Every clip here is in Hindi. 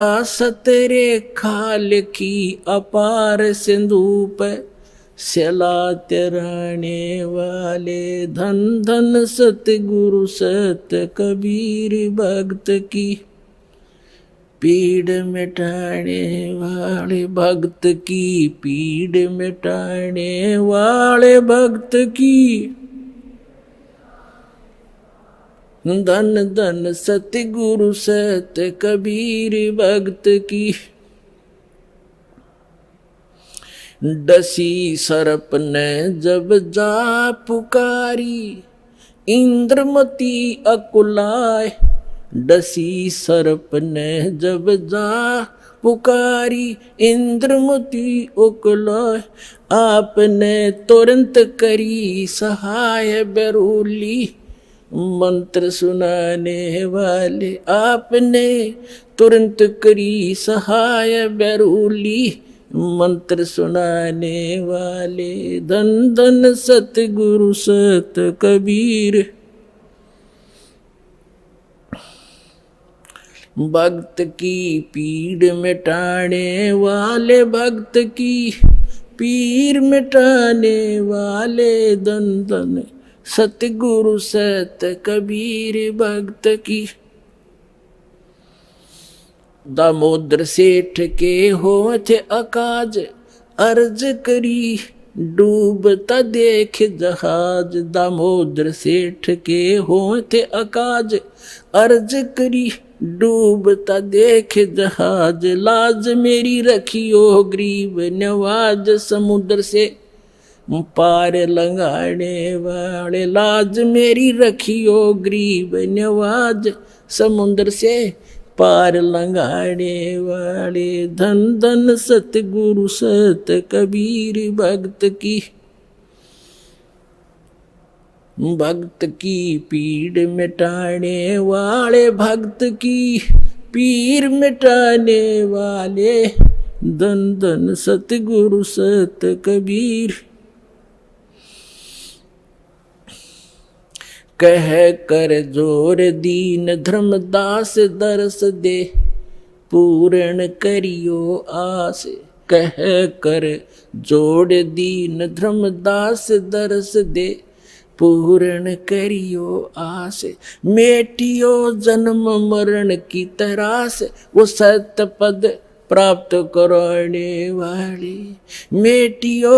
सतरे खाल की अपार सिंधु पे सलात रहने वाले धन धन सतगुरु सत कबीर भक्त की पीड़ मिटाने वाले भक्त की पीड़ मिटाने वाले भक्त की धन धन सतगुरु सत कबीर भक्त की डसी सर्प ने जब जा पुकारी इंद्रमती अकुलाए डसी सर्प ने जब जा पुकारी इंद्रमती अकुलाए आपने तुरंत करी सहाय बेरूली मंत्र सुनाने वाले आपने तुरंत करी सहाय बेरूली मंत्र सुनाने वाले धन धन सतगुरु सत कबीर भक्त की पीड़ मिटाने वाले भक्त की पीर मिटाने वाले धन धन सतगुरु सत कबीर भक्त की दामोदर सेठ के होठ अकाज अर्ज करी डूबता देख जहाज दामोदर सेठ के होठ अकाज अर्ज करी डूबता देख जहाज लाज मेरी रखियो गरीब नवाज समुद्र से पार लंगाने वाले लाज मेरी रखियो गरीब नवाज समुद्र से पार लंगाने वाले धन धन सतगुरु सत कबीर भक्त की भक्त की पीड़ मिटाने वाले भक्त की पीर मिटाने वाले धन धन सतगुरु सत कबीर कह कर जोर दीन धर्मदास दरस दे पूर्ण करियो आस कह कर जोड़ दीन धर्मदास दरस दे पूर्ण करियो आस मेटियो जन्म मरण की तरास वो सत्य पद प्राप्त कराने वाले मेटियो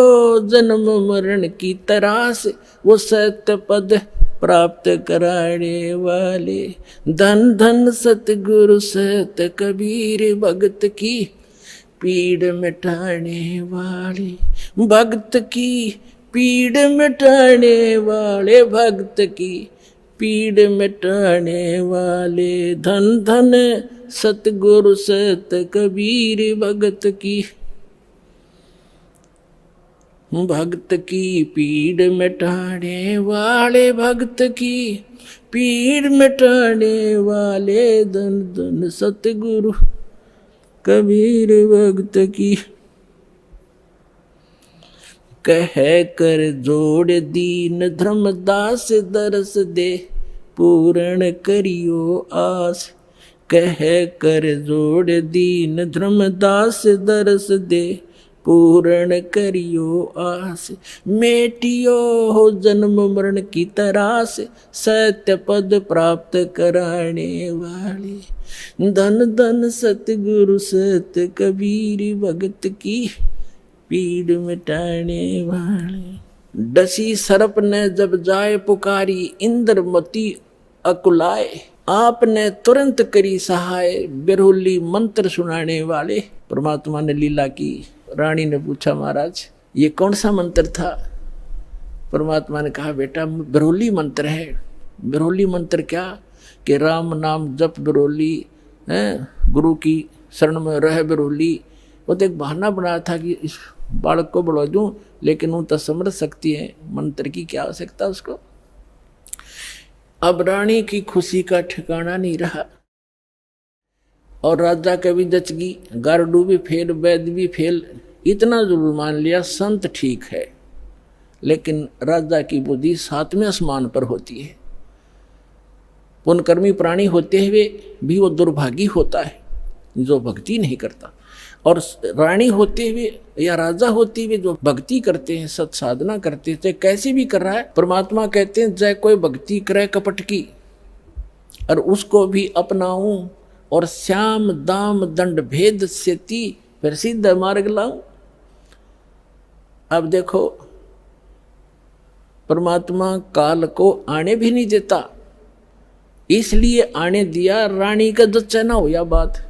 जन्म मरण की तरास वो सत्य पद प्राप्त कराने वाले धन धन सतगुरु सत कबीर भक्त की पीड़ मिटाने वाले भक्त की पीड़ मिटाने वाले भक्त की पीड़ मिटाने वाले धन धन सतगुरु सत कबीर भक्त की भक्त की पीड़ मिटाने वाले भक्त की पीड़ मिटाने वाले धन धन सतगुरु कबीर भक्त की कह कर जोड़ दीन धर्मदास दरस दे पूर्ण करियो आस कह कर जोड़ दीन धर्मदास दरस दे पूर्ण करियो आस मेटियो हो जन्म मरण की तरास सत्य पद प्राप्त कराने वाले धन धन सतगुरु सत कबीर भक्त की पीड़ मिटाने वाले डसी सर्प ने जब जाए पुकारी इंद्रमती अकुलाए आपने तुरंत करी सहाय बिरहुली मंत्र सुनाने वाले परमात्मा ने लीला की रानी ने पूछा महाराज ये कौन सा मंत्र था परमात्मा ने कहा बेटा बिरहुली मंत्र है बिरहुली मंत्र क्या कि राम नाम जप बिरहुली है गुरु की शरण में रह बिरहुली वो तो एक बहाना बनाया था कि इस बालक को बढ़ा दूं लेकिन वो तो समझ सकती है मंत्र की क्या आवश्यकता उसको अब रानी की खुशी का ठिकाना नहीं रहा और राजा का भी दचगी गारडू भी फेल वैद भी फेल इतना जरूर मान लिया संत ठीक है लेकिन राजा की बुद्धि सातवें आसमान पर होती है पुण्यकर्मी प्राणी होते हुए भी वो दुर्भागी होता है जो भक्ति नहीं करता। और रानी होते हुए या राजा होते हुए जो भक्ति करते हैं, सत साधना करते हैं, चाहे कैसे भी कर रहा है, परमात्मा कहते हैं चाहे कोई भक्ति करे कपट की और उसको भी अपनाऊं और श्याम दाम दंड भेद से ती फिर सीधा मार्ग लाऊं। अब देखो परमात्मा काल को आने भी नहीं देता, इसलिए आने दिया रानी का जच्चा ना हो या बात।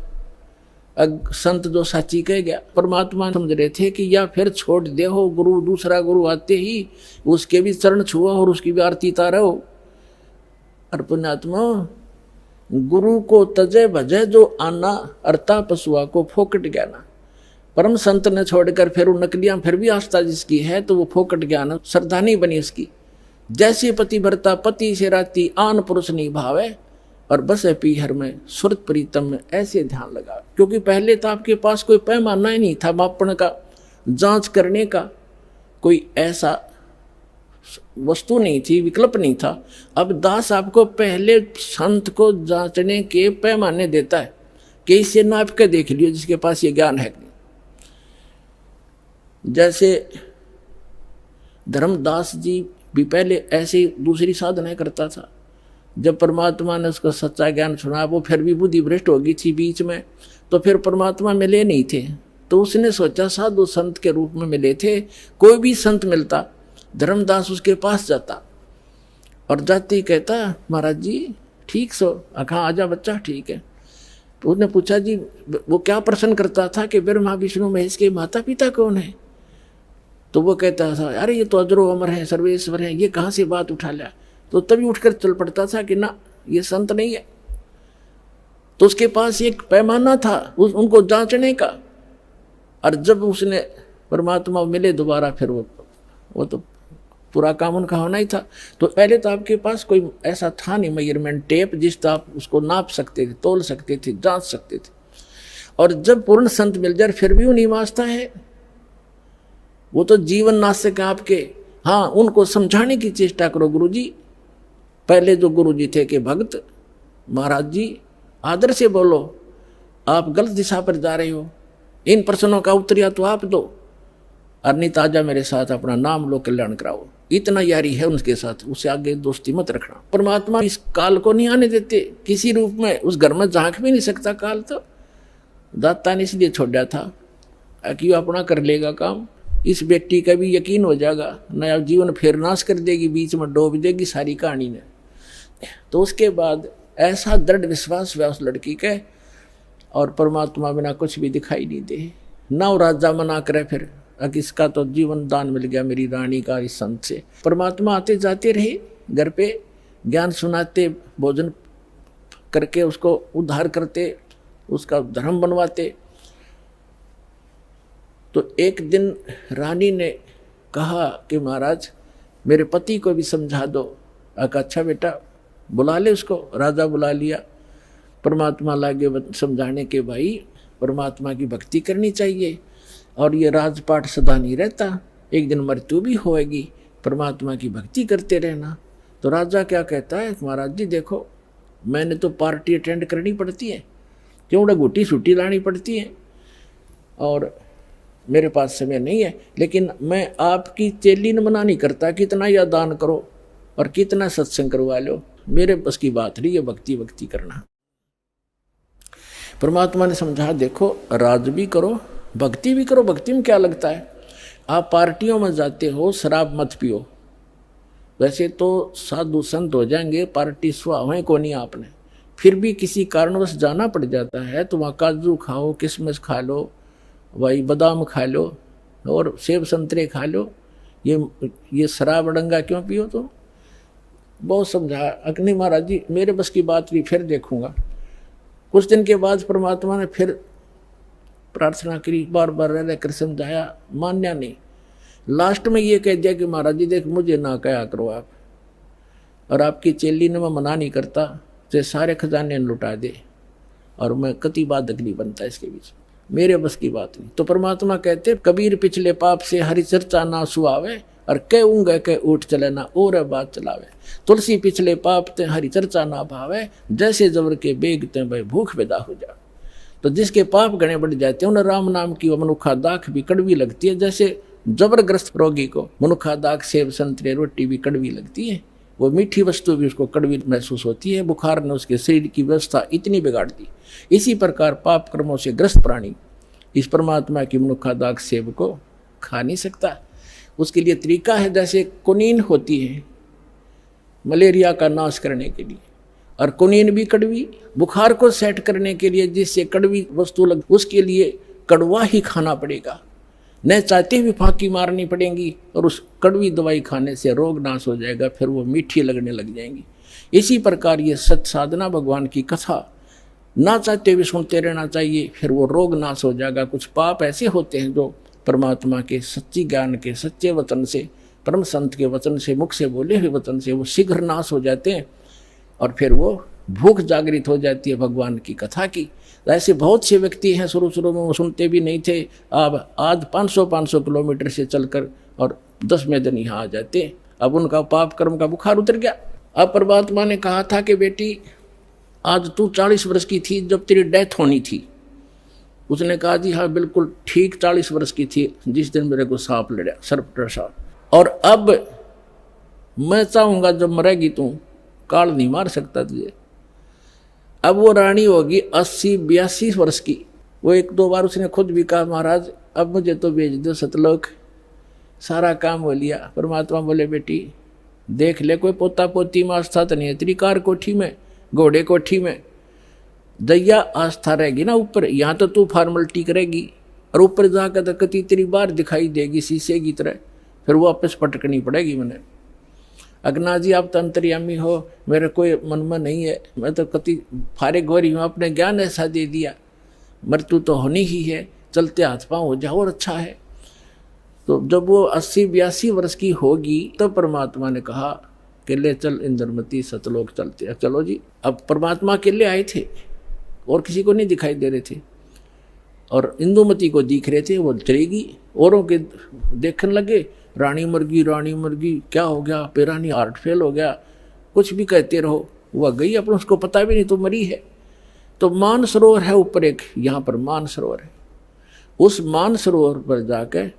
संत जो साची कह गया, परमात्मा समझ रहे थे कि या फिर छोड़ दे हो गुरु, दूसरा गुरु आते ही उसके भी चरण छुआ और उसकी भी आरती तारा हो। और पुण्यात्मा गुरु को तजे भजे जो आना, अर्ता पशुआ को फोकट ज्ञाना। परम संत ने छोड़कर फिर वो नकलियां फिर भी आस्था जिसकी है तो वो फोकट ज्ञान श्रद्धा नहीं बनी उसकी। जैसे पति भरता पति से राती आन पुरुष नहीं भावे और बस है पीहर में सुरत प्रीतम में ऐसे ध्यान लगा। क्योंकि पहले तो आपके पास कोई पैमाना ही नहीं था मापन का, जांच करने का कोई ऐसा वस्तु नहीं थी, विकल्प नहीं था। अब दास आपको पहले संत को जांचने के पैमाने देता है कि इसे नाप के देख लियो जिसके पास ये ज्ञान है। जैसे धर्मदास जी भी पहले ऐसे दूसरी साधना करता था, जब परमात्मा ने उसको सच्चा ज्ञान सुना वो फिर भी बुद्धि भ्रष्ट हो गई थी बीच में, तो फिर परमात्मा मिले नहीं थे, तो उसने सोचा साधु संत के रूप में मिले थे। कोई भी संत मिलता धर्मदास उसके पास जाता और जाते ही कहता महाराज जी ठीक सो, कहाँ आजा बच्चा ठीक है। तो उसने पूछा जी वो क्या प्रश्न करता था कि ब्रह्मा विष्णु महेश के माता पिता कौन है? तो वो कहता था अरे ये तो अजरो अमर है, सर्वेश्वर है, ये कहाँ से बात उठा लिया। तो तभी उठकर चल पड़ता था कि ना ये संत नहीं है। तो उसके पास एक पैमाना था उनको जांचने का। और जब उसने परमात्मा मिले दोबारा फिर वो तो पूरा काम उनका होना ही था। तो पहले तो आपके पास कोई ऐसा था नहीं मेजरमेंट टेप जिससे आप उसको नाप सकते थे, तोल सकते थे, जांच सकते थे। और जब पूर्ण संत मिल जाए फिर भी वो नहीं वास्ता है, वो तो जीवन नाशक है आपके। हाँ उनको समझाने की चेष्टा करो गुरुजी। पहले जो गुरुजी थे कि भक्त महाराज जी आदर से बोलो, आप गलत दिशा पर जा रहे हो, इन प्रश्नों का उत्तर या तो आप दो और नहीं ताजा मेरे साथ अपना नाम लो, कल्याण कराओ। इतना यारी है उनके साथ, उससे आगे दोस्ती मत रखना। परमात्मा इस काल को नहीं आने देते किसी रूप में, उस घर में झांक भी नहीं सकता काल। तो दाता ने इसलिए छोड़ा था कि अपना कर लेगा काम। इस बेटी का भी यकीन हो जाएगा, नया जीवन फिर नाश कर देगी, बीच में डूब देगी सारी कहानी ने। तो उसके बाद ऐसा दृढ़ विश्वास हुआ उस लड़की के, और परमात्मा बिना कुछ भी दिखाई नहीं दे। ना वो राजा मना करे फिर कि इसका तो जीवन दान मिल गया मेरी रानी का इस संत से। परमात्मा आते जाते रहे घर पे, ज्ञान सुनाते, भोजन करके उसको उद्धार करते, उसका धर्म बनवाते। तो एक दिन रानी ने कहा कि महाराज मेरे पति को भी समझा दो। अच्छा बेटा बुला ले उसको। राजा बुला लिया। परमात्मा लागे समझाने के भाई परमात्मा की भक्ति करनी चाहिए और ये राजपाट सदा नहीं रहता, एक दिन मृत्यु भी होएगी, परमात्मा की भक्ति करते रहना। तो राजा क्या कहता है महाराज जी देखो मैंने तो पार्टी अटेंड करनी पड़ती है, क्यों घुटी छुट्टी लानी पड़ती है और मेरे पास समय नहीं है, लेकिन मैं आपकी चेली ने मना नहीं करता कितना या दान करो और कितना सत्संग करवा लो, मेरे बस की बात नहीं है भक्ति करना। परमात्मा ने समझा देखो राज भी करो भक्ति भी करो। भक्ति में क्या लगता है, आप पार्टियों में जाते हो शराब मत पियो, वैसे तो साधु संत हो जाएंगे, पार्टी सुहावें को नहीं आपने, फिर भी किसी कारणवश जाना पड़ जाता है तो वहाँ काजू खाओ, किशमिश खा लो, वही बादाम खा लो और सेब संतरे खा लो, ये शराब डंगा क्यों पियो। तो बहुत समझा अग्नि महाराज जी मेरे बस की बात भी, फिर देखूंगा। कुछ दिन के बाद परमात्मा ने फिर प्रार्थना करी, बार बार रह कर समझाया, मान्या नहीं। लास्ट में ये कह दिया कि महाराज जी देख मुझे ना कहा करो आप, और आपकी चेली ने मैं मना नहीं करता, तो सारे खजाने लुटा दे और मैं कति बाधक नहीं बनता इसके बीच, मेरे बस की बात नहीं। तो परमात्मा कहते कबीर पिछले पाप से हरि चर्चा ना सुहावे और कह ऊँगे कह उठ चले ना और बात चलावे। तुलसी पिछले पाप ते हरि चर्चा ना भावे, जैसे जबर के बेग ते भाई भूख पैदा हो जा। तो जिसके पाप गणे बढ़ जाते हैं उन राम नाम की वो मनुखा दाख भी कड़वी लगती है। जैसे जबरग्रस्त रोगी को मनुखा दाख, सेब, संतरे, रोटी भी कड़वी लगती है, वो मीठी वस्तु भी उसको कड़वी महसूस होती है। बुखार ने उसके शरीर की व्यवस्था इतनी बिगाड़ दी। इसी प्रकार पाप कर्मों से ग्रस्त प्राणी इस परमात्मा की मनुखा दाख सेब को खा नहीं सकता। उसके लिए तरीका है, जैसे कुनीन होती है मलेरिया का नाश करने के लिए, और कुनीन भी कड़वी, बुखार को सेट करने के लिए जिससे कड़वी वस्तु लग, उसके लिए कड़वा ही खाना पड़ेगा, न चाहते हुए फांकी मारनी पड़ेगी, और उस कड़वी दवाई खाने से रोग नाश हो जाएगा, फिर वो मीठी लगने लग जाएंगी। इसी प्रकार ये सत साधना भगवान की कथा ना चाहते हुए सुनते रहना चाहिए, फिर वो रोग नाश हो जाएगा। कुछ पाप ऐसे होते हैं जो परमात्मा के सच्ची ज्ञान के सच्चे वचन से, परम संत के वचन से, मुख से बोले हुए वचन से वो शीघ्र नाश हो जाते हैं, और फिर वो भूख जागृत हो जाती है भगवान की कथा की। ऐसे बहुत से व्यक्ति हैं शुरू में वो सुनते भी नहीं थे, अब आज 500 किलोमीटर से चलकर और 10वें दिन यहाँ आ जाते हैं। अब उनका पाप कर्म का बुखार उतर गया। अब परमात्मा ने कहा था कि बेटी आज तू 40 वर्ष की थी जब तेरी डेथ होनी थी। उसने कहा जी हाँ बिल्कुल ठीक 40 वर्ष की थी जिस दिन मेरे को सांप लड़ा, सर्प डसा, और अब मैं चाहूँगा जब मरेगी तू काल नहीं मार सकता तुझे। अब वो रानी होगी 80-82 वर्ष की। वो 1-2 बार उसने खुद भी कहा महाराज अब मुझे तो भेज दो सतलोक, सारा काम हो लिया। परमात्मा बोले बेटी देख ले कोई पोता पोती में आस्था तो नहीं है तेरी, कार कोठी में, घोड़े कोठी में, दैया आस्था रहेगी ना ऊपर, यहाँ तो तू फॉर्मलिटी करेगी, और ऊपर जाकर तो कति तेरी बार दिखाई देगी शीशे की तरह, फिर वो वापस पटकनी पड़ेगी। मैंने अगना जी आप तो अंतर्यामी हो, मेरे कोई मन में नहीं है, मैं तो कति फारे गोरी हूँ, अपने ज्ञान ऐसा दे दिया, मृत्यु तो होनी ही है, चलते हाथ पाँव हो जाओ और अच्छा है। तो जब वो 80-82 वर्ष की होगी तो परमात्मा ने कहा कि ले चल इंद्रमती सतलोक चलते हैं। चलो जी। अब परमात्मा अकेले आए थे और किसी को नहीं दिखाई दे रहे थे, और इंदुमती को दिख रहे थे, वो चलेगी। औरों के देखने लगे रानी मर गई, क्या हो गया, पेरानी हार्ट फेल हो गया, कुछ भी कहते रहो, वह गई अपन उसको पता भी नहीं तो मरी है। तो मान सरोवर है ऊपर एक, यहाँ पर मान सरोवर है, उस मान सरोवर पर जाकर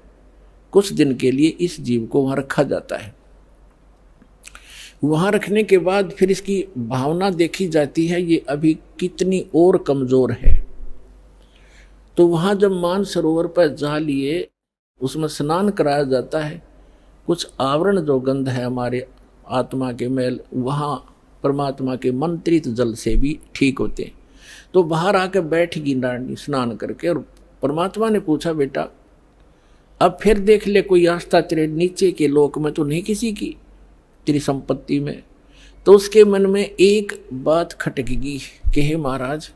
कुछ दिन के लिए इस जीव को वहाँ रखा जाता है। वहाँ रखने के बाद फिर इसकी भावना देखी जाती है ये अभी कितनी और कमज़ोर है। तो वहाँ जब मान सरोवर पर जा लिए उसमें स्नान कराया जाता है, कुछ आवरण जो गंध है हमारे आत्मा के मैल वहाँ परमात्मा के मंत्रित जल से भी ठीक होते हैं। तो बाहर आकर बैठगी रानी स्नान करके, और परमात्मा ने पूछा बेटा अब फिर देख ले कोई आस्था तेरे नीचे के लोक में तो नहीं किसी की, तेरी संपत्ति में। तो उसके मन में एक बात खटकेगी कि हे महाराज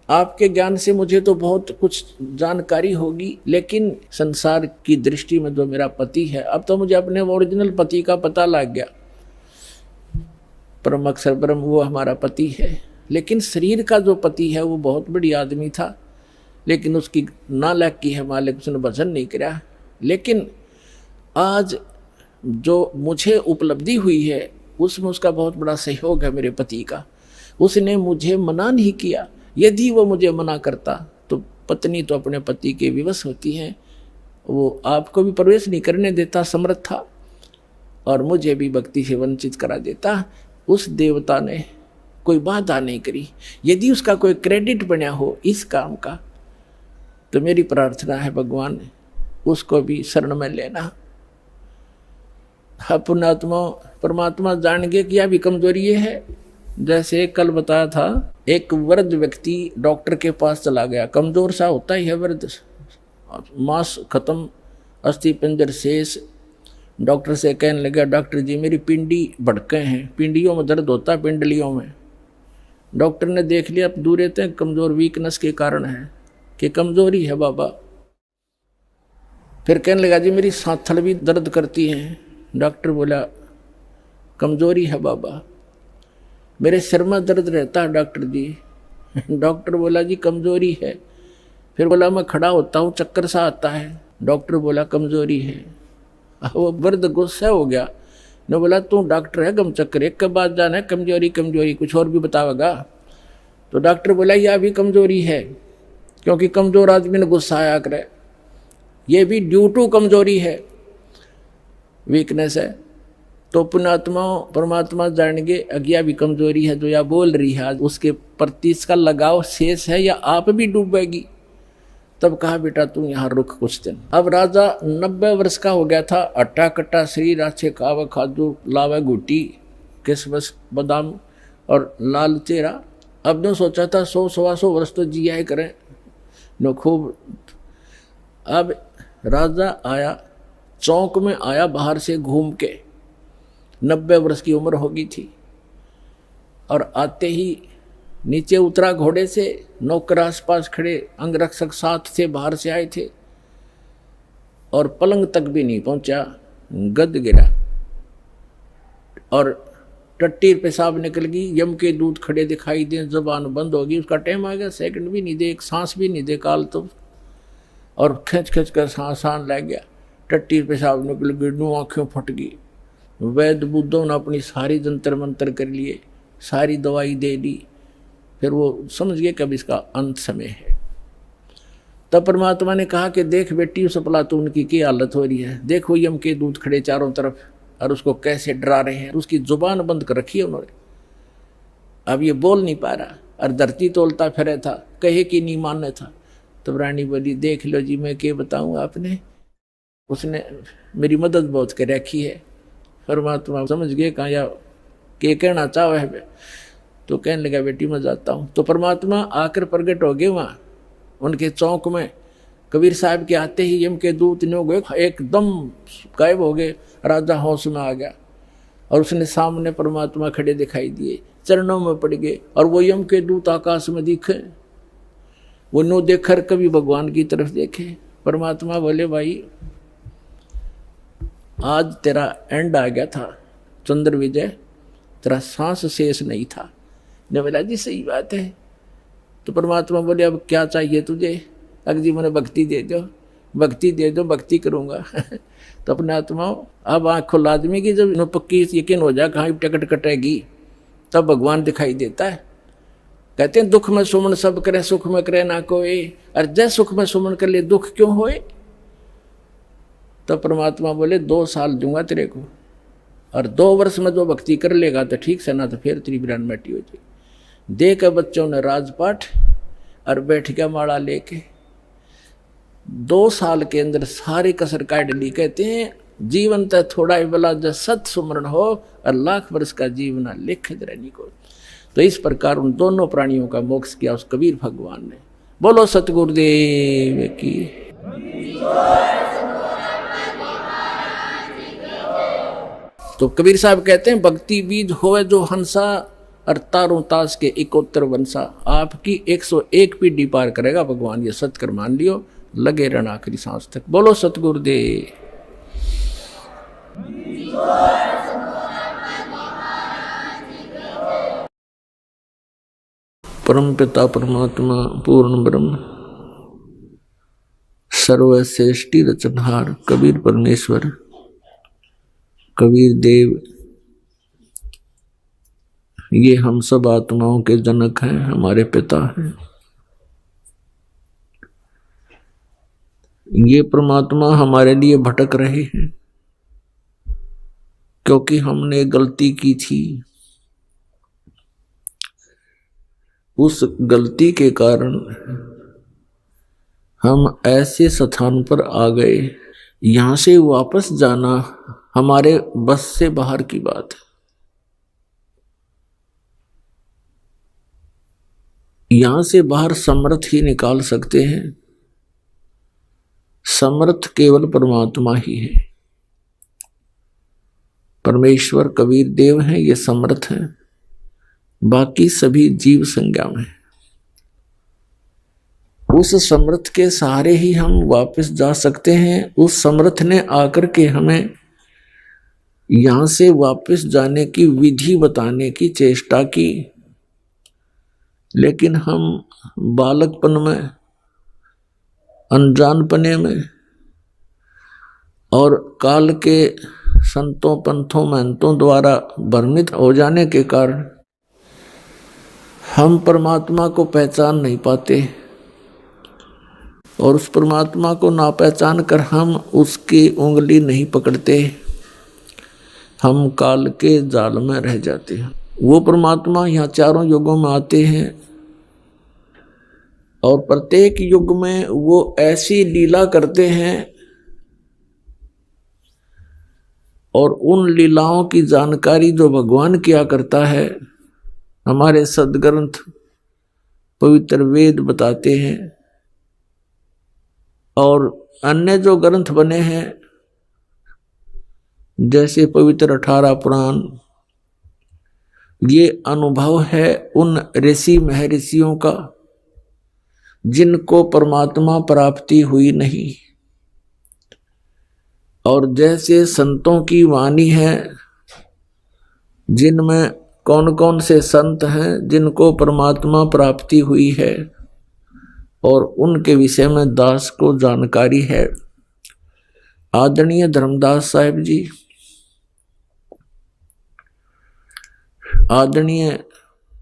आपके ज्ञान से मुझे तो बहुत कुछ जानकारी होगी, लेकिन संसार की दृष्टि में जो मेरा पति है, अब तो मुझे अपने ओरिजिनल पति का पता लग गया, परम अक्षर ब्रह्म वो हमारा पति है। लेकिन शरीर का जो पति है वो बहुत बड़ी आदमी था, लेकिन उसकी नालायक की है मालिक, उसने भजन नहीं किया। लेकिन आज जो मुझे उपलब्धि हुई है उसमें उसका बहुत बड़ा सहयोग है मेरे पति का। उसने मुझे मना नहीं किया, यदि वो मुझे मना करता तो पत्नी तो अपने पति के विवश होती हैं, वो आपको भी प्रवेश नहीं करने देता समर्थ था, और मुझे भी भक्ति से वंचित करा देता। उस देवता ने कोई बाधा नहीं करी। यदि उसका कोई क्रेडिट बना हो इस काम का तो मेरी प्रार्थना है भगवान उसको भी शरण में लेना। पुण्यात्मा परमात्मा जान गए कि यह भी कमजोरी है। जैसे कल बताया था एक वृद्ध व्यक्ति डॉक्टर के पास चला गया, कमजोर सा होता ही है वृद्ध, मांस खत्म, अस्थि पिंजर शेष। डॉक्टर से कहने लगा डॉक्टर जी मेरी पिंडी भड़के हैं, पिंडियों में दर्द होता है, पिंडलियों में। डॉक्टर ने देख लिया अब दूर रहते हैं, कमजोर वीकनेस के कारण है कि कमजोरी है बाबा। फिर कहने लगा जी मेरी सांथल भी दर्द करती है। डॉक्टर बोला कमजोरी है बाबा। मेरे सिर में दर्द रहता है डॉक्टर जी। डॉक्टर बोला जी कमजोरी है। फिर बोला मैं खड़ा होता हूँ चक्कर सा आता है। डॉक्टर बोला कमजोरी है। वो वृद्ध गुस्सा हो गया, ने बोला तू डॉक्टर है गम चक्कर एक के बाद जाना है, कमजोरी कमजोरी कुछ और भी बतावेगा। तो डॉक्टर बोला यह भी कमजोरी है। क्योंकि कमजोर आदमी ने गुस्सा आया करे, ये भी ड्यू टू कमजोरी है, वीकनेस है। तो पुण्यात्मा परमात्मा जानेंगे अज्ञा भी कमजोरी है जो या बोल रही है, उसके प्रति इसका लगाव शेष है या आप भी डूबेगी। तब कहा बेटा तू यहाँ रुक कुछ दिन। अब राजा 90 वर्ष का हो गया था, अट्टा कट्टा शरीर, अच्छे खावे खादू, लावे गुटी, किसमस बादाम और लाल चेहरा। अब ने सोचा था 100-125 वर्ष तो जिया ही करें न खूब। अब राजा आया, चौक में आया बाहर से घूम के, 90 वर्ष की उम्र होगी थी, और आते ही नीचे उतरा घोड़े से, नौकर आसपास खड़े, अंगरक्षक साथ थे, बाहर से आए थे, और पलंग तक भी नहीं पहुंचा, गद गिरा और टट्टी पेशाब निकल गई, यम के दूध खड़े दिखाई दे, जबान बंद होगी, उसका टाइम आ गया, सेकंड भी नहीं दे, एक सांस भी नहीं दे काल तो, और खिंच खिंच कर सांस लग गया, टट्टी पेशाब निकल गई, नू आँखें फट गई। वैद्य बुद्धों ने अपनी सारी जंतर मंतर कर लिए, सारी दवाई दे दी, फिर वो समझ गए कब इसका अंत समय है। तब परमात्मा ने कहा कि देख बेटी उस प्लातून की क्या हालत हो रही है, देखो यम के दूध खड़े चारों तरफ और उसको कैसे डरा रहे हैं, उसकी जुबान बंद कर रखी है उन्होंने, अब ये बोल नहीं पा रहा, और धरती तोलता फिरे था, कहे कि नहीं मानने था। तब रानी बोली देख लो जी मैं क्या बताऊं आपने, उसने मेरी मदद बहुत कर रखी है। परमात्मा समझ गए कहाँ या के कहना चाहे है, तो कहने लगा बेटी मैं जाता हूँ। तो परमात्मा आकर प्रकट हो गए वहाँ उनके चौक में। कबीर साहब के आते ही यम के दूत ने हो गए, एकदम गायब हो गए, राजा होश में आ गया, और उसने सामने परमात्मा खड़े दिखाई दिए, चरणों में पड़ गए, और वो यम के दूत आकाश में दिखे, वो नो देखकर कभी भगवान की तरफ देखे। परमात्मा बोले भाई आज तेरा एंड आ गया था चंद्र विजय, तेरा सांस शेष नहीं था। ने बोला जी सही बात है। तो परमात्मा बोले अब क्या चाहिए तुझे, अगर जी मैंने भक्ति दे दो, भक्ति दे दो, भक्ति करूँगा। तो अपने आत्मा अब आँख खुला आदमी की जब पक्की यकीन हो जाए कहाँ टिकट कटेगी, तब भगवान दिखाई देता है। कहते हैं दुख में सुमन सब करे, सुख में करे ना कोई, और जय सुख में सुमन कर ले दुख क्यों होए। तो परमात्मा बोले 2 साल दूंगा तेरे को, और 2 वर्ष में जो भक्ति कर लेगा तो ठीक से, ना तो फिर तेरी बिरान मिट्टी हो जाएगी। दे के बच्चों ने राजपाठ और बैठ गया माला लेके। 2 साल के अंदर सारी कसर काट ली। कहते हैं जीवन तय थोड़ा ही बला जब सत सुमरण हो, और लाख वर्ष का जीवना लिख रहनी को। तो इस प्रकार उन दोनों प्राणियों का मोक्ष किया उस कबीर भगवान ने। बोलो सतगुरुदेव की। तो कबीर साहब कहते हैं भक्ति बीज होवे जो हंसा, और तारों तास के 71 वंशा। आपकी 101 पीढ़ी पार करेगा भगवान, ये सत्कर मान लियो, लगे रहना आखिरी सांस तक। बोलो सतगुरुदेव। परम पिता परमात्मा पूर्ण ब्रह्म सर्वश्रेष्ठी रचनहार कबीर परमेश्वर, कबीर देव, ये हम सब आत्माओं के जनक हैं, हमारे पिता हैं। ये परमात्मा हमारे लिए भटक रहे हैं क्योंकि हमने गलती की थी। उस गलती के कारण हम ऐसे स्थान पर आ गए, यहां से वापस जाना हमारे बस से बाहर की बात है। यहां से बाहर समर्थ ही निकाल सकते हैं, समर्थ केवल परमात्मा ही है। परमेश्वर कबीर देव हैं, ये समर्थ हैं, बाकी सभी जीव संज्ञा में। उस समर्थ के सहारे ही हम वापस जा सकते हैं। उस समर्थ ने आकर के हमें यहां से वापस जाने की विधि बताने की चेष्टा की, लेकिन हम बालकपन में, अनजानपने में और काल के संतों पंथों महंतों द्वारा भ्रमित हो जाने के कारण हम परमात्मा को पहचान नहीं पाते। और उस परमात्मा को ना पहचान कर हम उसकी उंगली नहीं पकड़ते, हम काल के जाल में रह जाते हैं। वो परमात्मा यहाँ चारों युगों में आते हैं और प्रत्येक युग में वो ऐसी लीला करते हैं और उन लीलाओं की जानकारी जो भगवान किया करता है हमारे सदग्रंथ पवित्र वेद बताते हैं। और अन्य जो ग्रंथ बने हैं जैसे पवित्र 18 पुराण, ये अनुभव है उन ऋषि महर्षियों का जिनको परमात्मा प्राप्ति हुई नहीं। और जैसे संतों की वाणी है जिनमें कौन कौन से संत हैं जिनको परमात्मा प्राप्ति हुई है और उनके विषय में दास को जानकारी है। आदरणीय धर्मदास साहिब जी, आदरणीय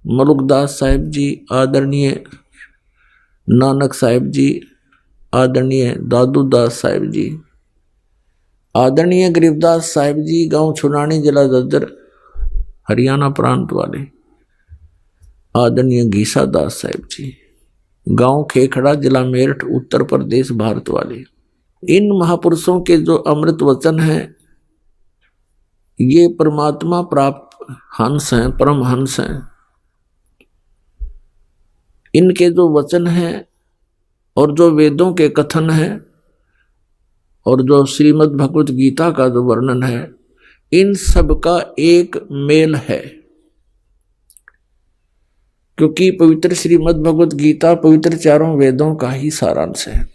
मलुकदास साहिब जी, आदरणीय नानक साहिब जी, आदरणीय दादू दास साहिब जी, आदरणीय गरीबदास साहिब जी, गांव छुनानी, जिला ददर, हरियाणा प्रांत वाले, आदरणीय गीसा दास साहिब जी, गांव खेखड़ा, जिला मेरठ, उत्तर प्रदेश, भारत वाले। इन महापुरुषों के जो अमृत वचन हैं ये परमात्मा प्राप्त हंस हैं, परम हंस हैं। इनके जो वचन हैं और जो वेदों के कथन हैं और जो श्रीमद् भगवत गीता का जो वर्णन है, इन सब का एक मेल है। क्योंकि पवित्र श्रीमद् भगवत गीता पवित्र चारों वेदों का ही सारांश है।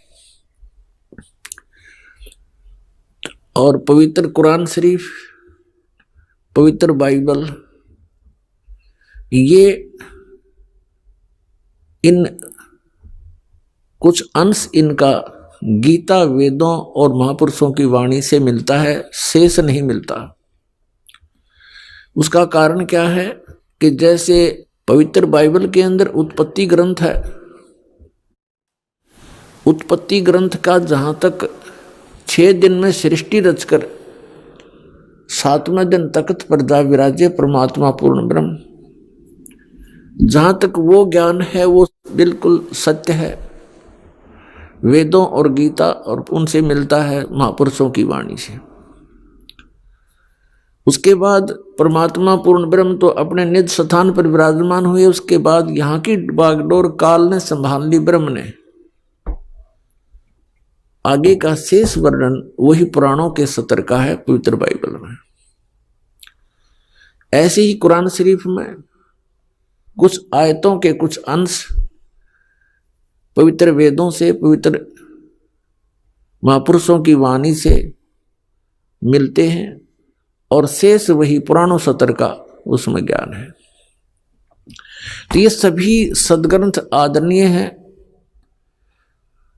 और पवित्र कुरान शरीफ, पवित्र बाइबल, ये इन कुछ अंश इनका गीता, वेदों और महापुरुषों की वाणी से मिलता है, शेष नहीं मिलता। उसका कारण क्या है कि जैसे पवित्र बाइबल के अंदर उत्पत्ति ग्रंथ है, उत्पत्ति ग्रंथ का जहां तक 6 दिन में सृष्टि रचकर 7वें दिन तख्त पर जा विराजे परमात्मा पूर्ण ब्रह्म, जहां तक वो ज्ञान है वो बिल्कुल सत्य है, वेदों और गीता और उनसे मिलता है, महापुरुषों की वाणी से। उसके बाद परमात्मा पूर्ण ब्रह्म तो अपने निज स्थान पर विराजमान हुए। उसके बाद यहाँ की बागडोर काल ने संभाल ली, ब्रह्म ने। आगे का शेष वर्णन वही पुराणों के सत्र का है पवित्र बाइबल में। ऐसे ही कुरान शरीफ में कुछ आयतों के कुछ अंश पवित्र वेदों से, पवित्र महापुरुषों की वाणी से मिलते हैं और शेष वही पुराणों सत्र का उसमें ज्ञान है। तो ये सभी सदग्रंथ आदरणीय हैं,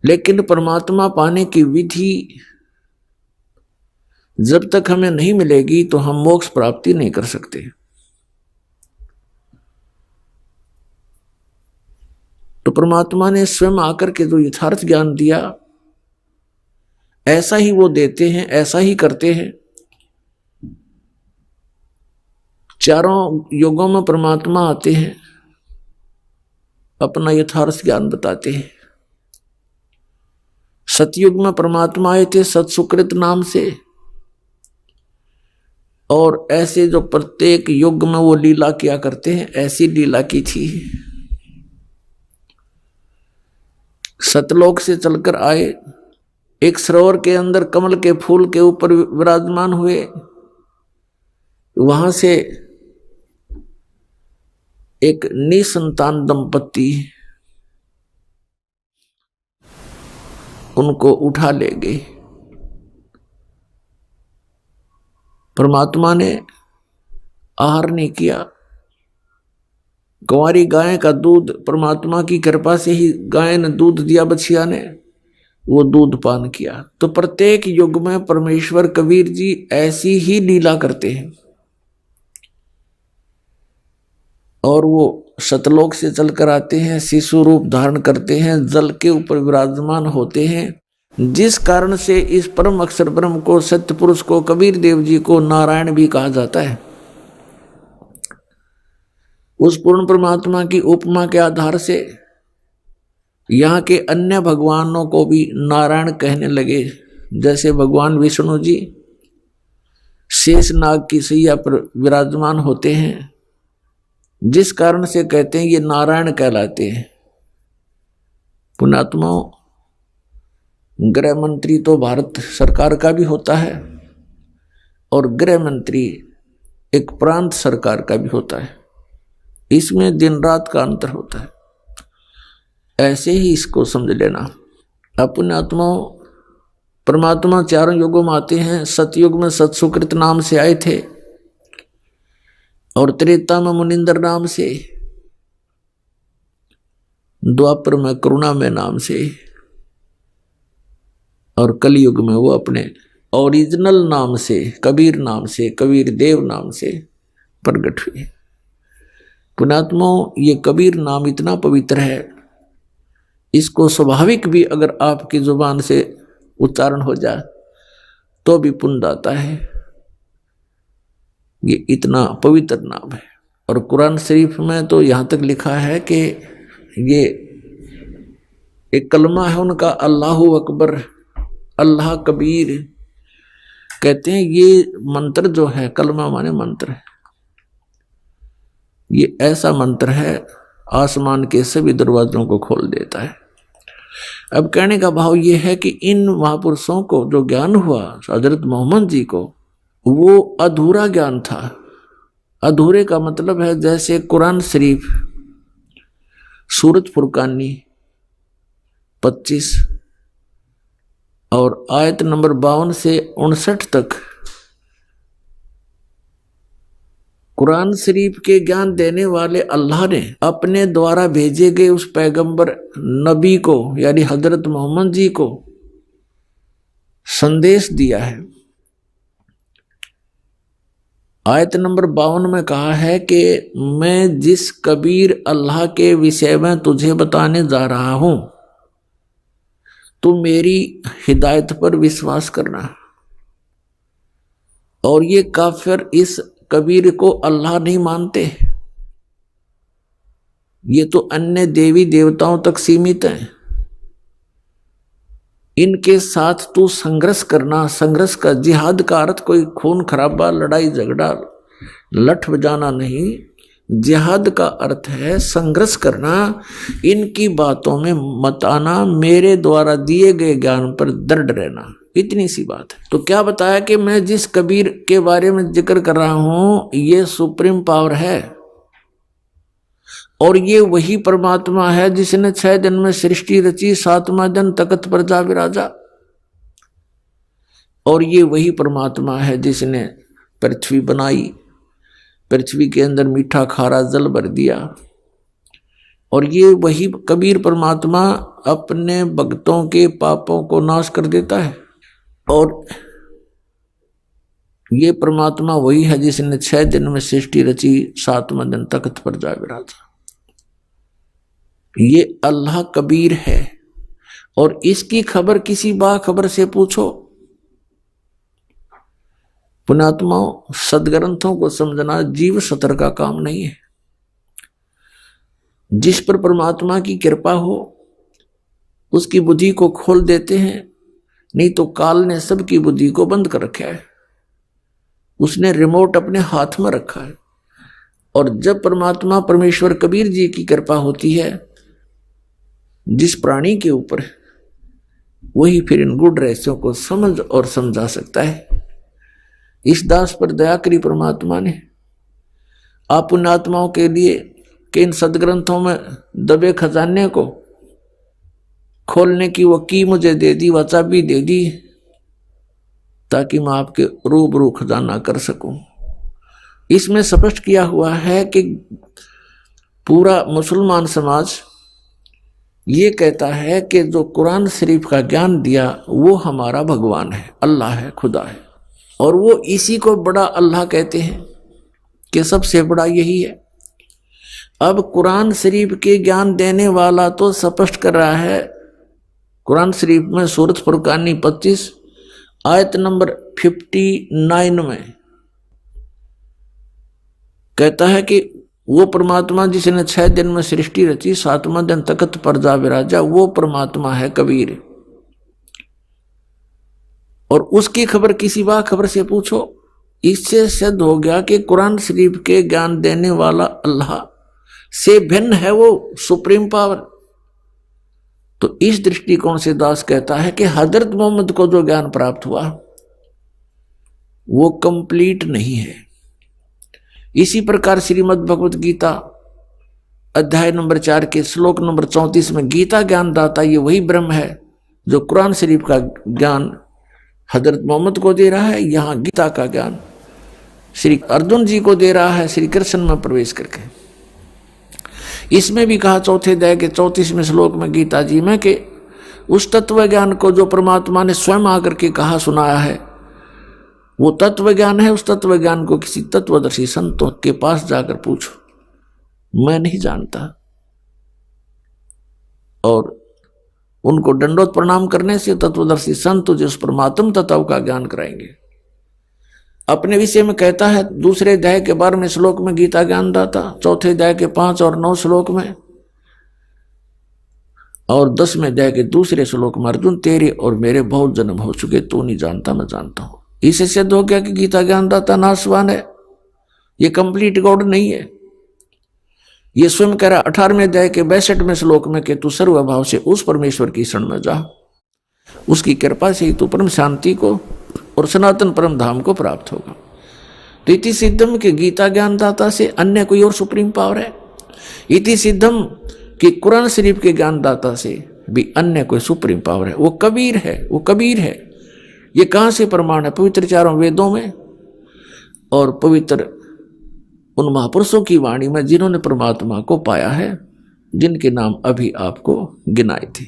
लेकिन परमात्मा पाने की विधि जब तक हमें नहीं मिलेगी तो हम मोक्ष प्राप्ति नहीं कर सकते। तो परमात्मा ने स्वयं आकर के जो यथार्थ ज्ञान दिया ऐसा ही वो देते हैं, ऐसा ही करते हैं। चारों युगों में परमात्मा आते हैं, अपना यथार्थ ज्ञान बताते हैं। सतयुग में परमात्मा आए थे सत्सुकृत नाम से, और ऐसे जो प्रत्येक युग में वो लीला किया करते हैं, ऐसी लीला की थी। सतलोक से चलकर आए, एक सरोवर के अंदर कमल के फूल के ऊपर विराजमान हुए, वहां से एक निसंतान दंपत्ति उनको उठा ले गए। परमात्मा ने आहार नहीं किया। कुंवारी गाय का दूध परमात्मा की कृपा से ही गाय ने दूध दिया, बछिया ने वो दूध पान किया। तो प्रत्येक युग में परमेश्वर कबीर जी ऐसी ही लीला करते हैं। और वो सतलोक से चलकर आते हैं, शिशु रूप धारण करते हैं, जल के ऊपर विराजमान होते हैं, जिस कारण से इस परम अक्षर ब्रह्म को, सत्य पुरुष को, कबीर देव जी को नारायण भी कहा जाता है। उस पूर्ण परमात्मा की उपमा के आधार से यहाँ के अन्य भगवानों को भी नारायण कहने लगे। जैसे भगवान विष्णु जी शेष नाग की सैया पर विराजमान होते हैं, जिस कारण से कहते हैं ये नारायण कहलाते हैं। पुण्यात्माओं, गृह मंत्री तो भारत सरकार का भी होता है और गृह मंत्री एक प्रांत सरकार का भी होता है। इसमें दिन रात का अंतर होता है। ऐसे ही इसको समझ लेना। पुण्यात्माओं, परमात्मा चारों युगों में आते हैं। सतयुग में सत्सुकृत नाम से आए थे और त्रेता में मुनिंदर नाम से, द्वापर में करुणा में नाम से, और कलयुग में वो अपने ओरिजिनल नाम से, कबीर नाम से, कबीर देव नाम से प्रकट हुए। पुण्यात्माओं, ये कबीर नाम इतना पवित्र है, इसको स्वाभाविक भी अगर आपकी जुबान से उच्चारण हो जाए तो भी पुण्य आता है। ये इतना पवित्र नाम है। और कुरान शरीफ में तो यहाँ तक लिखा है कि ये एक कलमा है उनका, अल्लाहु अकबर, अल्लाह कबीर। कहते हैं ये मंत्र जो है, कलमा माने मंत्र है, ये ऐसा मंत्र है आसमान के सभी दरवाजों को खोल देता है। अब कहने का भाव ये है कि इन महापुरुषों को जो ज्ञान हुआ हजरत मोहम्मद जी को, वो अधूरा ज्ञान था। अधूरे का मतलब है जैसे कुरान शरीफ सूरत फुरकानी 25 और आयत नंबर 52 से 59 तक कुरान शरीफ के ज्ञान देने वाले अल्लाह ने अपने द्वारा भेजे गए उस पैगंबर नबी को, यानी हजरत मोहम्मद जी को संदेश दिया है। आयत नंबर 52 में कहा है कि मैं जिस कबीर अल्लाह के विषय में तुझे बताने जा रहा हूं, तू मेरी हिदायत पर विश्वास करना। और ये काफिर इस कबीर को अल्लाह नहीं मानते, ये तो अन्य देवी देवताओं तक सीमित हैं। इनके साथ तू संघर्ष करना। संघर्ष का, जिहाद का अर्थ कोई खून खराबा, लड़ाई झगड़ा, लठ बजाना नहीं। जिहाद का अर्थ है संघर्ष करना। इनकी बातों में मत आना, मेरे द्वारा दिए गए ज्ञान पर दृढ़ रहना। इतनी सी बात है। तो क्या बताया कि मैं जिस कबीर के बारे में जिक्र कर रहा हूं, ये सुप्रीम पावर है और ये वही परमात्मा है जिसने 6 दिन में सृष्टि रची, 7वां दिन तख्त पर जा विराजा। और ये वही परमात्मा है जिसने पृथ्वी बनाई, पृथ्वी के अंदर मीठा खारा जल भर दिया। और ये वही कबीर परमात्मा अपने भक्तों के पापों को नाश कर देता है। और ये परमात्मा वही है जिसने 6 दिन में सृष्टि रची, 7वां दिन तख्त पर जा विराजा। ये अल्लाह कबीर है। और इसकी खबर किसी बाखबर से पूछो। पुण्यात्माओं, सदग्रंथों को समझना जीव सतर का काम नहीं है। जिस पर परमात्मा की कृपा हो उसकी बुद्धि को खोल देते हैं, नहीं तो काल ने सबकी बुद्धि को बंद कर रखा है। उसने रिमोट अपने हाथ में रखा है। और जब परमात्मा परमेश्वर कबीर जी की कृपा होती है जिस प्राणी के ऊपर, वही फिर इन गुड़ रहस्यों को समझ और समझा सकता है। इस दास पर दया करी परमात्मा ने। आप पुण्यात्माओं के लिए कि इन सदग्रंथों में दबे खजाने को खोलने की वो की मुझे दे दी, वो चाबी दे दी, ताकि मैं आपके रूबरू खजाना कर सकूं। इसमें स्पष्ट किया हुआ है कि पूरा मुसलमान समाज ये कहता है कि जो कुरान शरीफ का ज्ञान दिया वो हमारा भगवान है, अल्लाह है, खुदा है। और वो इसी को बड़ा अल्लाह कहते हैं कि सबसे बड़ा यही है। अब कुरान शरीफ के ज्ञान देने वाला तो स्पष्ट कर रहा है कुरान शरीफ में सूरत फुरकानी 25 आयत नंबर 59 में कहता है कि वो परमात्मा जिसने 6 दिन में सृष्टि रची 7वां दिन तख्त पर जा विराजा, वो परमात्मा है कबीर। और उसकी खबर किसी बा खबर से पूछो। इससे सिद्ध हो गया कि कुरान शरीफ के ज्ञान देने वाला अल्लाह से भिन्न है वो सुप्रीम पावर। तो इस दृष्टिकोण से दास कहता है कि हजरत मोहम्मद को जो ज्ञान प्राप्त हुआ वो कंप्लीट नहीं है। इसी प्रकार श्रीमद् भगवत गीता अध्याय नंबर 4 के श्लोक नंबर 34 में गीता ज्ञान दाता ये वही ब्रह्म है जो कुरान शरीफ का ज्ञान हजरत मोहम्मद को दे रहा है। यहाँ गीता का ज्ञान श्री अर्जुन जी को दे रहा है श्री कृष्ण में प्रवेश करके। इसमें भी कहा चौथे अध्याय के 34वें श्लोक में गीता जी में कि उस तत्व ज्ञान को जो परमात्मा ने स्वयं आकर के कहा सुनाया है वो तत्व ज्ञान है। उस तत्व ज्ञान को किसी तत्वदर्शी संतों के पास जाकर पूछो, मैं नहीं जानता। और उनको दंडोत प्रणाम करने से तत्वदर्शी संत तुझे उस परमात्म तत्व का ज्ञान कराएंगे। अपने विषय में कहता है दूसरे अध्याय के 12वें श्लोक में गीता ज्ञान दाता, चौथे अध्याय के 5 और 9 श्लोक में और 10वें अध्याय के दूसरे श्लोक में अर्जुन तेरे और मेरे बहुत जन्म हो चुके, तू नहीं जानता मैं जानता हूं। इसे सिद्ध हो गया कि गीता ज्ञान दाता नाशवान है, ये कंप्लीट गॉड नहीं है। ये स्वयं कह रहा 18वें अध्याय के 62वें श्लोक में कि तू सर्वभाव से उस परमेश्वर की शरण में जा, उसकी कृपा से ही तू परम शांति को और सनातन परम धाम को प्राप्त होगा। तो इति सिद्धम के गीता ज्ञान दाता से अन्य कोई और सुप्रीम पावर है। इति सिद्धम कि कुरान शरीफ के ज्ञान दाता से भी अन्य कोई सुप्रीम पावर है, वो कबीर है, वो कबीर है। ये कहां से प्रमाण है? पवित्र 4 वेदों में और पवित्र उन महापुरुषों की वाणी में जिन्होंने परमात्मा को पाया है, जिनके नाम अभी आपको गिनाए थे।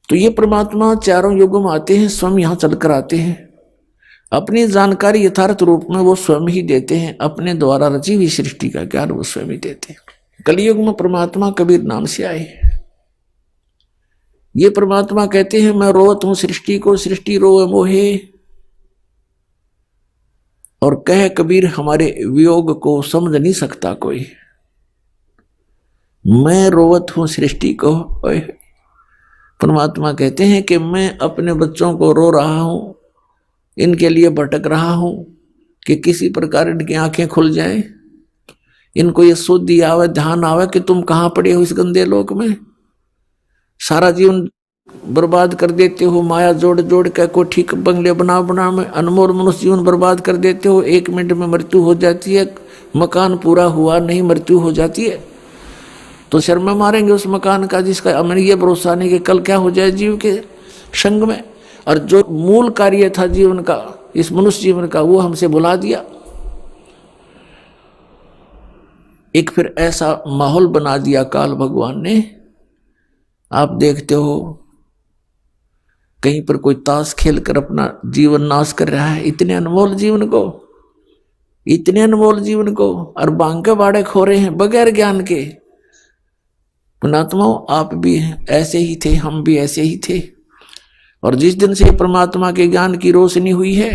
तो ये परमात्मा चारों युगों में आते हैं, स्वयं यहां चलकर आते हैं, अपनी जानकारी यथार्थ रूप में वो स्वयं ही देते हैं, अपने द्वारा रची हुई सृष्टि का ज्ञान वो स्वयं ही देते हैं। कलयुग में परमात्मा कबीर नाम से आए। ये परमात्मा कहते हैं मैं रोवत हूं सृष्टि को, सृष्टि रोवे मोहे। और कह कबीर हमारे वियोग को समझ नहीं सकता कोई। मैं रोवत हूं सृष्टि को। परमात्मा कहते हैं कि मैं अपने बच्चों को रो रहा हूं, इनके लिए भटक रहा हूं कि किसी प्रकार इनकी आंखें खुल जाएं, इनको ये शुद्धि आवे, ध्यान आवे कि तुम कहां पड़े हो इस गंदे लोक में। सारा जीवन बर्बाद कर देते हो, माया जोड़ जोड़ के कोई ठीक बंगले बना बना में अनमोल मनुष्य जीवन बर्बाद कर देते हो। 1 मिनट में मृत्यु हो जाती है, मकान पूरा हुआ नहीं मृत्यु हो जाती है। तो शर्मा मारेंगे उस मकान का जिसका हमें ये भरोसा नहीं कि कल क्या हो जाए जीव के संग में। और जो मूल कार्य था जीवन का, इस मनुष्य जीवन का, वो हमसे भुला दिया। एक फिर ऐसा माहौल बना दिया काल भगवान ने। आप देखते हो कहीं पर कोई ताश खेल कर अपना जीवन नाश कर रहा है, इतने अनमोल जीवन को, इतने अनमोल जीवन को, और भांग के बाड़े खो रहे हैं बगैर ज्ञान के। पुणात्माओं आप भी ऐसे ही थे, हम भी ऐसे ही थे। और जिस दिन से परमात्मा के ज्ञान की रोशनी हुई है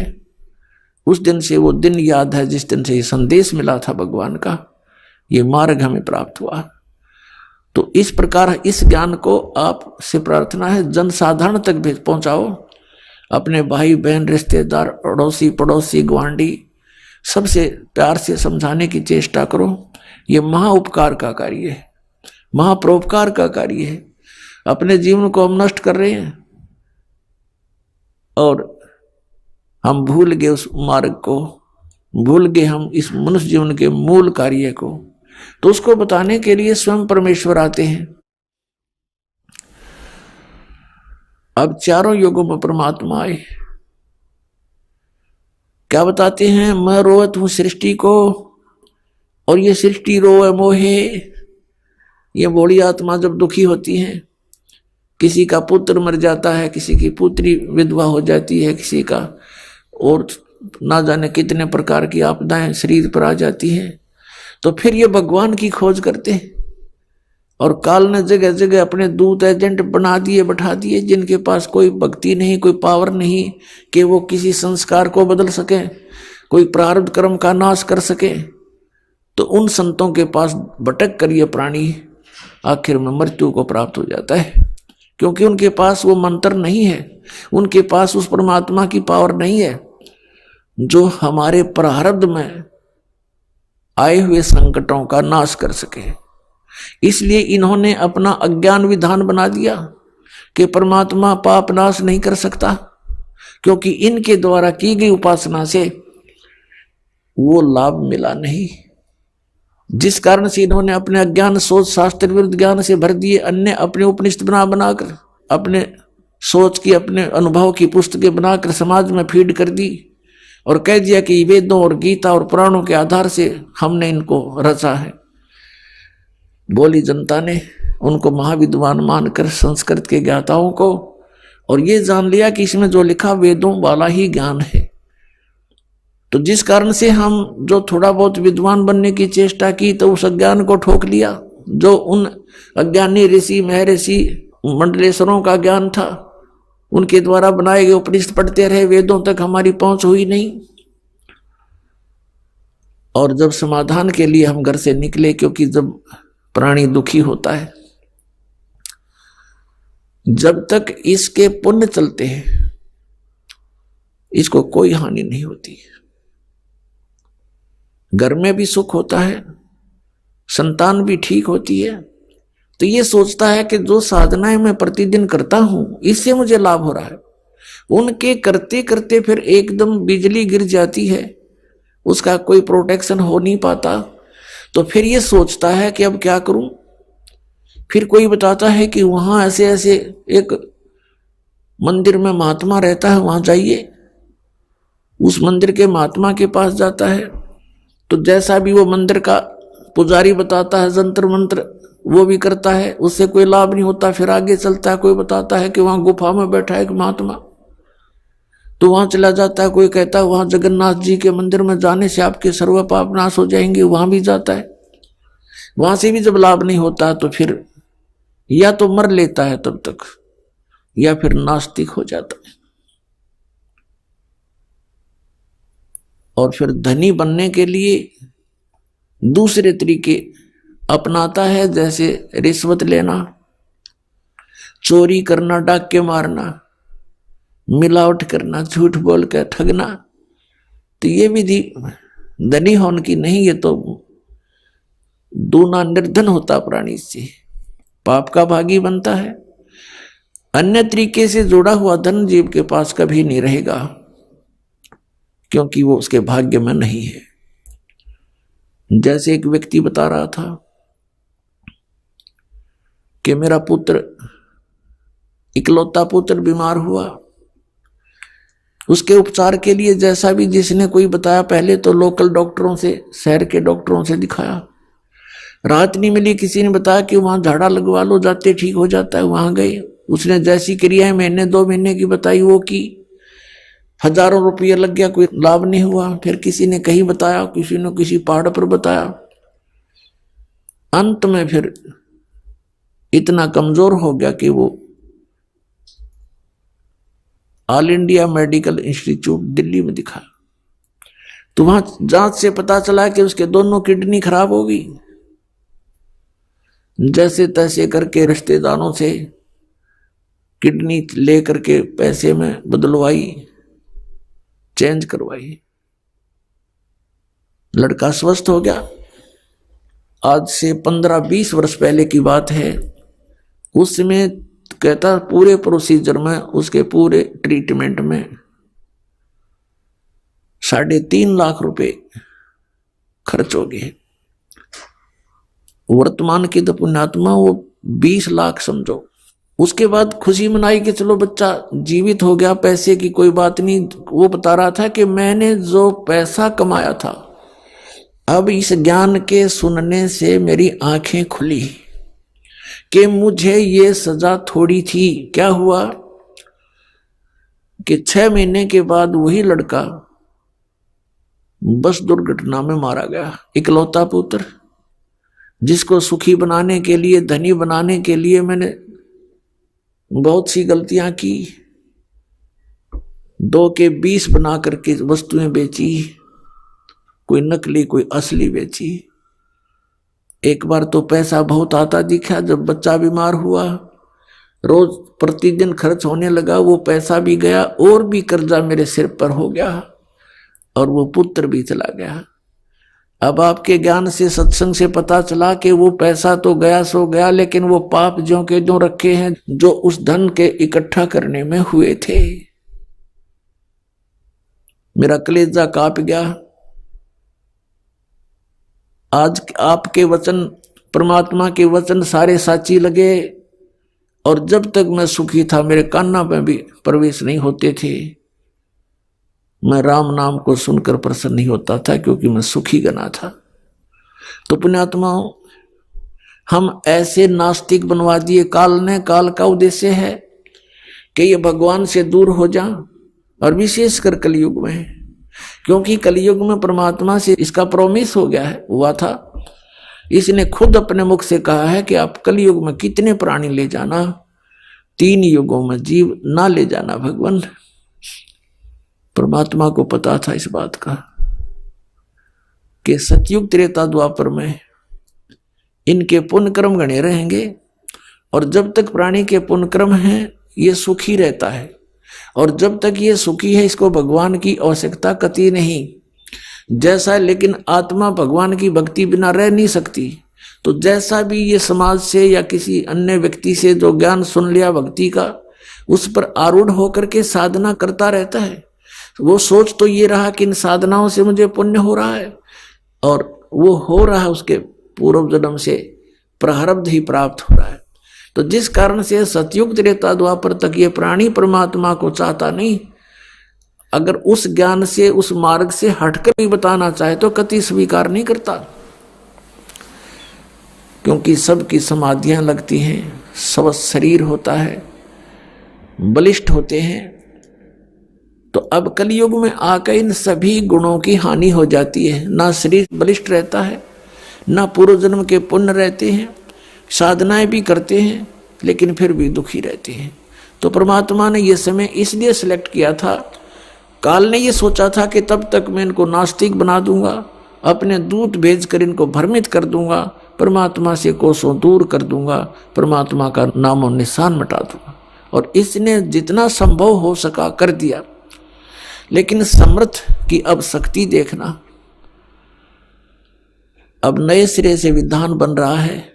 उस दिन से वो दिन याद है जिस दिन से ये संदेश मिला था भगवान का, ये मार्ग हमें प्राप्त हुआ। तो इस प्रकार इस ज्ञान को आप से प्रार्थना है जनसाधारण तक पहुंचाओ। अपने भाई बहन रिश्तेदार अड़ोसी पड़ोसी ग्वांडी सबसे प्यार से समझाने की चेष्टा करो। ये महाउपकार का कार्य है, महापरोपकार का कार्य है। अपने जीवन को हम नष्ट कर रहे हैं और हम भूल गए उस मार्ग को, भूल गए हम इस मनुष्य जीवन के मूल कार्य को। तो उसको बताने के लिए स्वयं परमेश्वर आते हैं। अब चारों युगों में परमात्मा आए, क्या बताते हैं? मैं रोवत हूं सृष्टि को और ये सृष्टि रोए मोहे। ये बूढ़ी आत्मा जब दुखी होती है, किसी का पुत्र मर जाता है, किसी की पुत्री विधवा हो जाती है, किसी का और ना जाने कितने प्रकार की आपदाएं शरीर पर आ जाती हैं, तो फिर ये भगवान की खोज करते हैं। और काल ने जगह जगह अपने दूत एजेंट बना दिए, बैठा दिए, जिनके पास कोई भक्ति नहीं, कोई पावर नहीं कि वो किसी संस्कार को बदल सके, कोई प्रारब्ध कर्म का नाश कर सके। तो उन संतों के पास भटक कर ये प्राणी आखिर में मृत्यु को प्राप्त हो जाता है, क्योंकि उनके पास वो मंत्र नहीं है, उनके पास उस परमात्मा की पावर नहीं है जो हमारे प्रारब्ध में आए हुए संकटों का नाश कर सके। इसलिए इन्होंने अपना अज्ञान विधान बना दिया कि परमात्मा पाप नाश नहीं कर सकता, क्योंकि इनके द्वारा की गई उपासना से वो लाभ मिला नहीं। जिस कारण से इन्होंने अपने अज्ञान सोच शास्त्र विरुद्ध ज्ञान से भर दिए, अन्य अपने उपनिषद बनाकर अपने सोच की, अपने अनुभव की पुस्तकें बनाकर समाज में फीड कर दी और कह दिया कि वेदों और गीता और पुराणों के आधार से हमने इनको रचा है। बोली जनता ने उनको महाविद्वान मानकर संस्कृत के ज्ञाताओं को, और ये जान लिया कि इसमें जो लिखा वेदों वाला ही ज्ञान है। तो जिस कारण से हम जो थोड़ा बहुत विद्वान बनने की चेष्टा की तो उस अज्ञान को ठोक लिया। जो उन अज्ञानी ऋषि महर्षि मंडलेश्वरों का ज्ञान था, उनके द्वारा बनाए गए उपनिषद पढ़ते रहे, वेदों तक हमारी पहुंच हुई नहीं। और जब समाधान के लिए हम घर से निकले, क्योंकि जब प्राणी दुखी होता है, जब तक इसके पुण्य चलते हैं इसको कोई हानि नहीं होती। घर में भी सुख होता है, संतान भी ठीक होती है। तो ये सोचता है कि जो साधनाएं मैं प्रतिदिन करता हूं इससे मुझे लाभ हो रहा है। उनके करते करते फिर एकदम बिजली गिर जाती है, उसका कोई प्रोटेक्शन हो नहीं पाता। तो फिर ये सोचता है कि अब क्या करूं। फिर कोई बताता है कि वहां ऐसे ऐसे एक मंदिर में महात्मा रहता है, वहां जाइए। उस मंदिर के महात्मा के पास जाता है तो जैसा भी वो मंदिर का पुजारी बताता है, जंतर मंत्र वो भी करता है, उससे कोई लाभ नहीं होता। फिर आगे चलता है, कोई बताता है कि वहां गुफा में बैठा है एक महात्मा, तो वहां चला जाता है। कोई कहता है वहां जगन्नाथ जी के मंदिर में जाने से आपके सर्व पाप नाश हो जाएंगे, वहां भी जाता है। वहां से भी जब लाभ नहीं होता तो फिर या तो मर लेता है तब तक, या फिर नास्तिक हो जाता है। और फिर धनी बनने के लिए दूसरे तरीके अपनाता है, जैसे रिश्वत लेना, चोरी करना, डाके मारना, मिलावट करना, झूठ बोल कर ठगना। तो ये विधि धनी होने की नहीं, ये तो दूना निर्धन होता प्राणी से, पाप का भागी बनता है। अन्य तरीके से जुड़ा हुआ धन जीव के पास कभी नहीं रहेगा, क्योंकि वो उसके भाग्य में नहीं है। जैसे एक व्यक्ति बता रहा था कि मेरा पुत्र, इकलौता पुत्र बीमार हुआ, उसके उपचार के लिए जैसा भी जिसने कोई बताया, पहले तो लोकल डॉक्टरों से, शहर के डॉक्टरों से दिखाया, राहत नहीं मिली। किसी ने बताया कि वहां झाड़ा लगवा लो, जाते ठीक हो जाता है, वहां गए, उसने जैसी क्रियाएं महीने 2 महीने की बताई वो की, हजारों रुपये लग गया, कोई लाभ नहीं हुआ। फिर किसी ने कहीं बताया, किसी ने किसी पहाड़ पर बताया। अंत में फिर इतना कमजोर हो गया कि वो all India medical institute Delhi में दिखा, तो वहां जांच से पता चला कि उसके दोनों किडनी खराब हो गई। जैसे तैसे करके रिश्तेदारों से किडनी लेकर के पैसे में बदलवाई, चेंज करवाई, लड़का स्वस्थ हो गया। आज से 15-20 वर्ष पहले की बात है। उस समय कहता पूरे प्रोसीजर में, उसके पूरे ट्रीटमेंट में 3.5 लाख रुपए खर्च हो गए। वर्तमान की तो पुण्यात्मा वो 20 लाख समझो। उसके बाद खुशी मनाई कि चलो बच्चा जीवित हो गया, पैसे की कोई बात नहीं। वो बता रहा था कि मैंने जो पैसा कमाया था, अब इस ज्ञान के सुनने से मेरी आंखें खुली कि मुझे ये सजा थोड़ी थी। क्या हुआ कि 6 महीने के बाद वही लड़का बस दुर्घटना में मारा गया। इकलौता पुत्र जिसको सुखी बनाने के लिए, धनी बनाने के लिए मैंने बहुत सी गलतियां की, 2 के 20 बना करके वस्तुएं बेची, कोई नकली कोई असली बेची। एक बार तो पैसा बहुत आता दिखा, जब बच्चा बीमार हुआ, रोज प्रतिदिन खर्च होने लगा, वो पैसा भी गया और भी कर्जा मेरे सिर पर हो गया और वो पुत्र भी चला गया। अब आपके ज्ञान से, सत्संग से पता चला कि वो पैसा तो गया सो गया, लेकिन वो पाप ज्यों के ज्यों रखे हैं जो उस धन के इकट्ठा करने में हुए थे। मेरा कलेजा कांप गया। आज आपके वचन, परमात्मा के वचन सारे साची लगे, और जब तक मैं सुखी था मेरे कान्ना में भी प्रवेश नहीं होते थे। मैं राम नाम को सुनकर प्रसन्न नहीं होता था, क्योंकि मैं सुखी गना था। तो पुण्यात्माओं, हम ऐसे नास्तिक बनवा दिए काल ने। काल का उद्देश्य है कि ये भगवान से दूर हो जाएं, और विशेषकर कलयुग में, क्योंकि कलयुग में परमात्मा से इसका प्रॉमिस हो गया है, हुआ था। इसने खुद अपने मुख से कहा है कि आप कलयुग में कितने प्राणी ले जाना, 3 युगों में जीव ना ले जाना भगवान। परमात्मा को पता था इस बात का कि सतयुग त्रेता द्वापर में इनके पुण्य कर्म गणे रहेंगे, और जब तक प्राणी के पुण्य कर्म हैं ये सुखी रहता है, और जब तक ये सुखी है इसको भगवान की आवश्यकता कतई नहीं। जैसा, लेकिन आत्मा भगवान की भक्ति बिना रह नहीं सकती। तो जैसा भी ये समाज से या किसी अन्य व्यक्ति से जो ज्ञान सुन लिया भक्ति का, उस पर आरूढ़ होकर के साधना करता रहता है। वो सोच तो ये रहा कि इन साधनाओं से मुझे पुण्य हो रहा है, और वो हो रहा है उसके पूर्व जन्म से प्रारब्ध ही प्राप्त हो रहा है। तो जिस कारण से सतयुग त्रेता द्वापर तक ये प्राणी परमात्मा को चाहता नहीं। अगर उस ज्ञान से, उस मार्ग से हटकर भी बताना चाहे तो कति स्वीकार नहीं करता, क्योंकि सबकी समाधियां लगती हैं, सब शरीर होता है, बलिष्ठ होते हैं। तो अब कलयुग में आकर इन सभी गुणों की हानि हो जाती है। ना शरीर बलिष्ठ रहता है, ना पूर्व जन्म के पुण्य रहते हैं, साधनाएं भी करते हैं लेकिन फिर भी दुखी रहते हैं। तो परमात्मा ने यह समय इसलिए सिलेक्ट किया था। काल ने यह सोचा था कि तब तक मैं इनको नास्तिक बना दूंगा, अपने दूत भेजकर इनको भ्रमित कर दूंगा, परमात्मा से कोसों दूर कर दूंगा, परमात्मा का नामो निशान मिटा दूंगा। और इसने जितना संभव हो सका कर दिया। लेकिन समर्थ की अब शक्ति देखना, अब नए सिरे से विधान बन रहा है,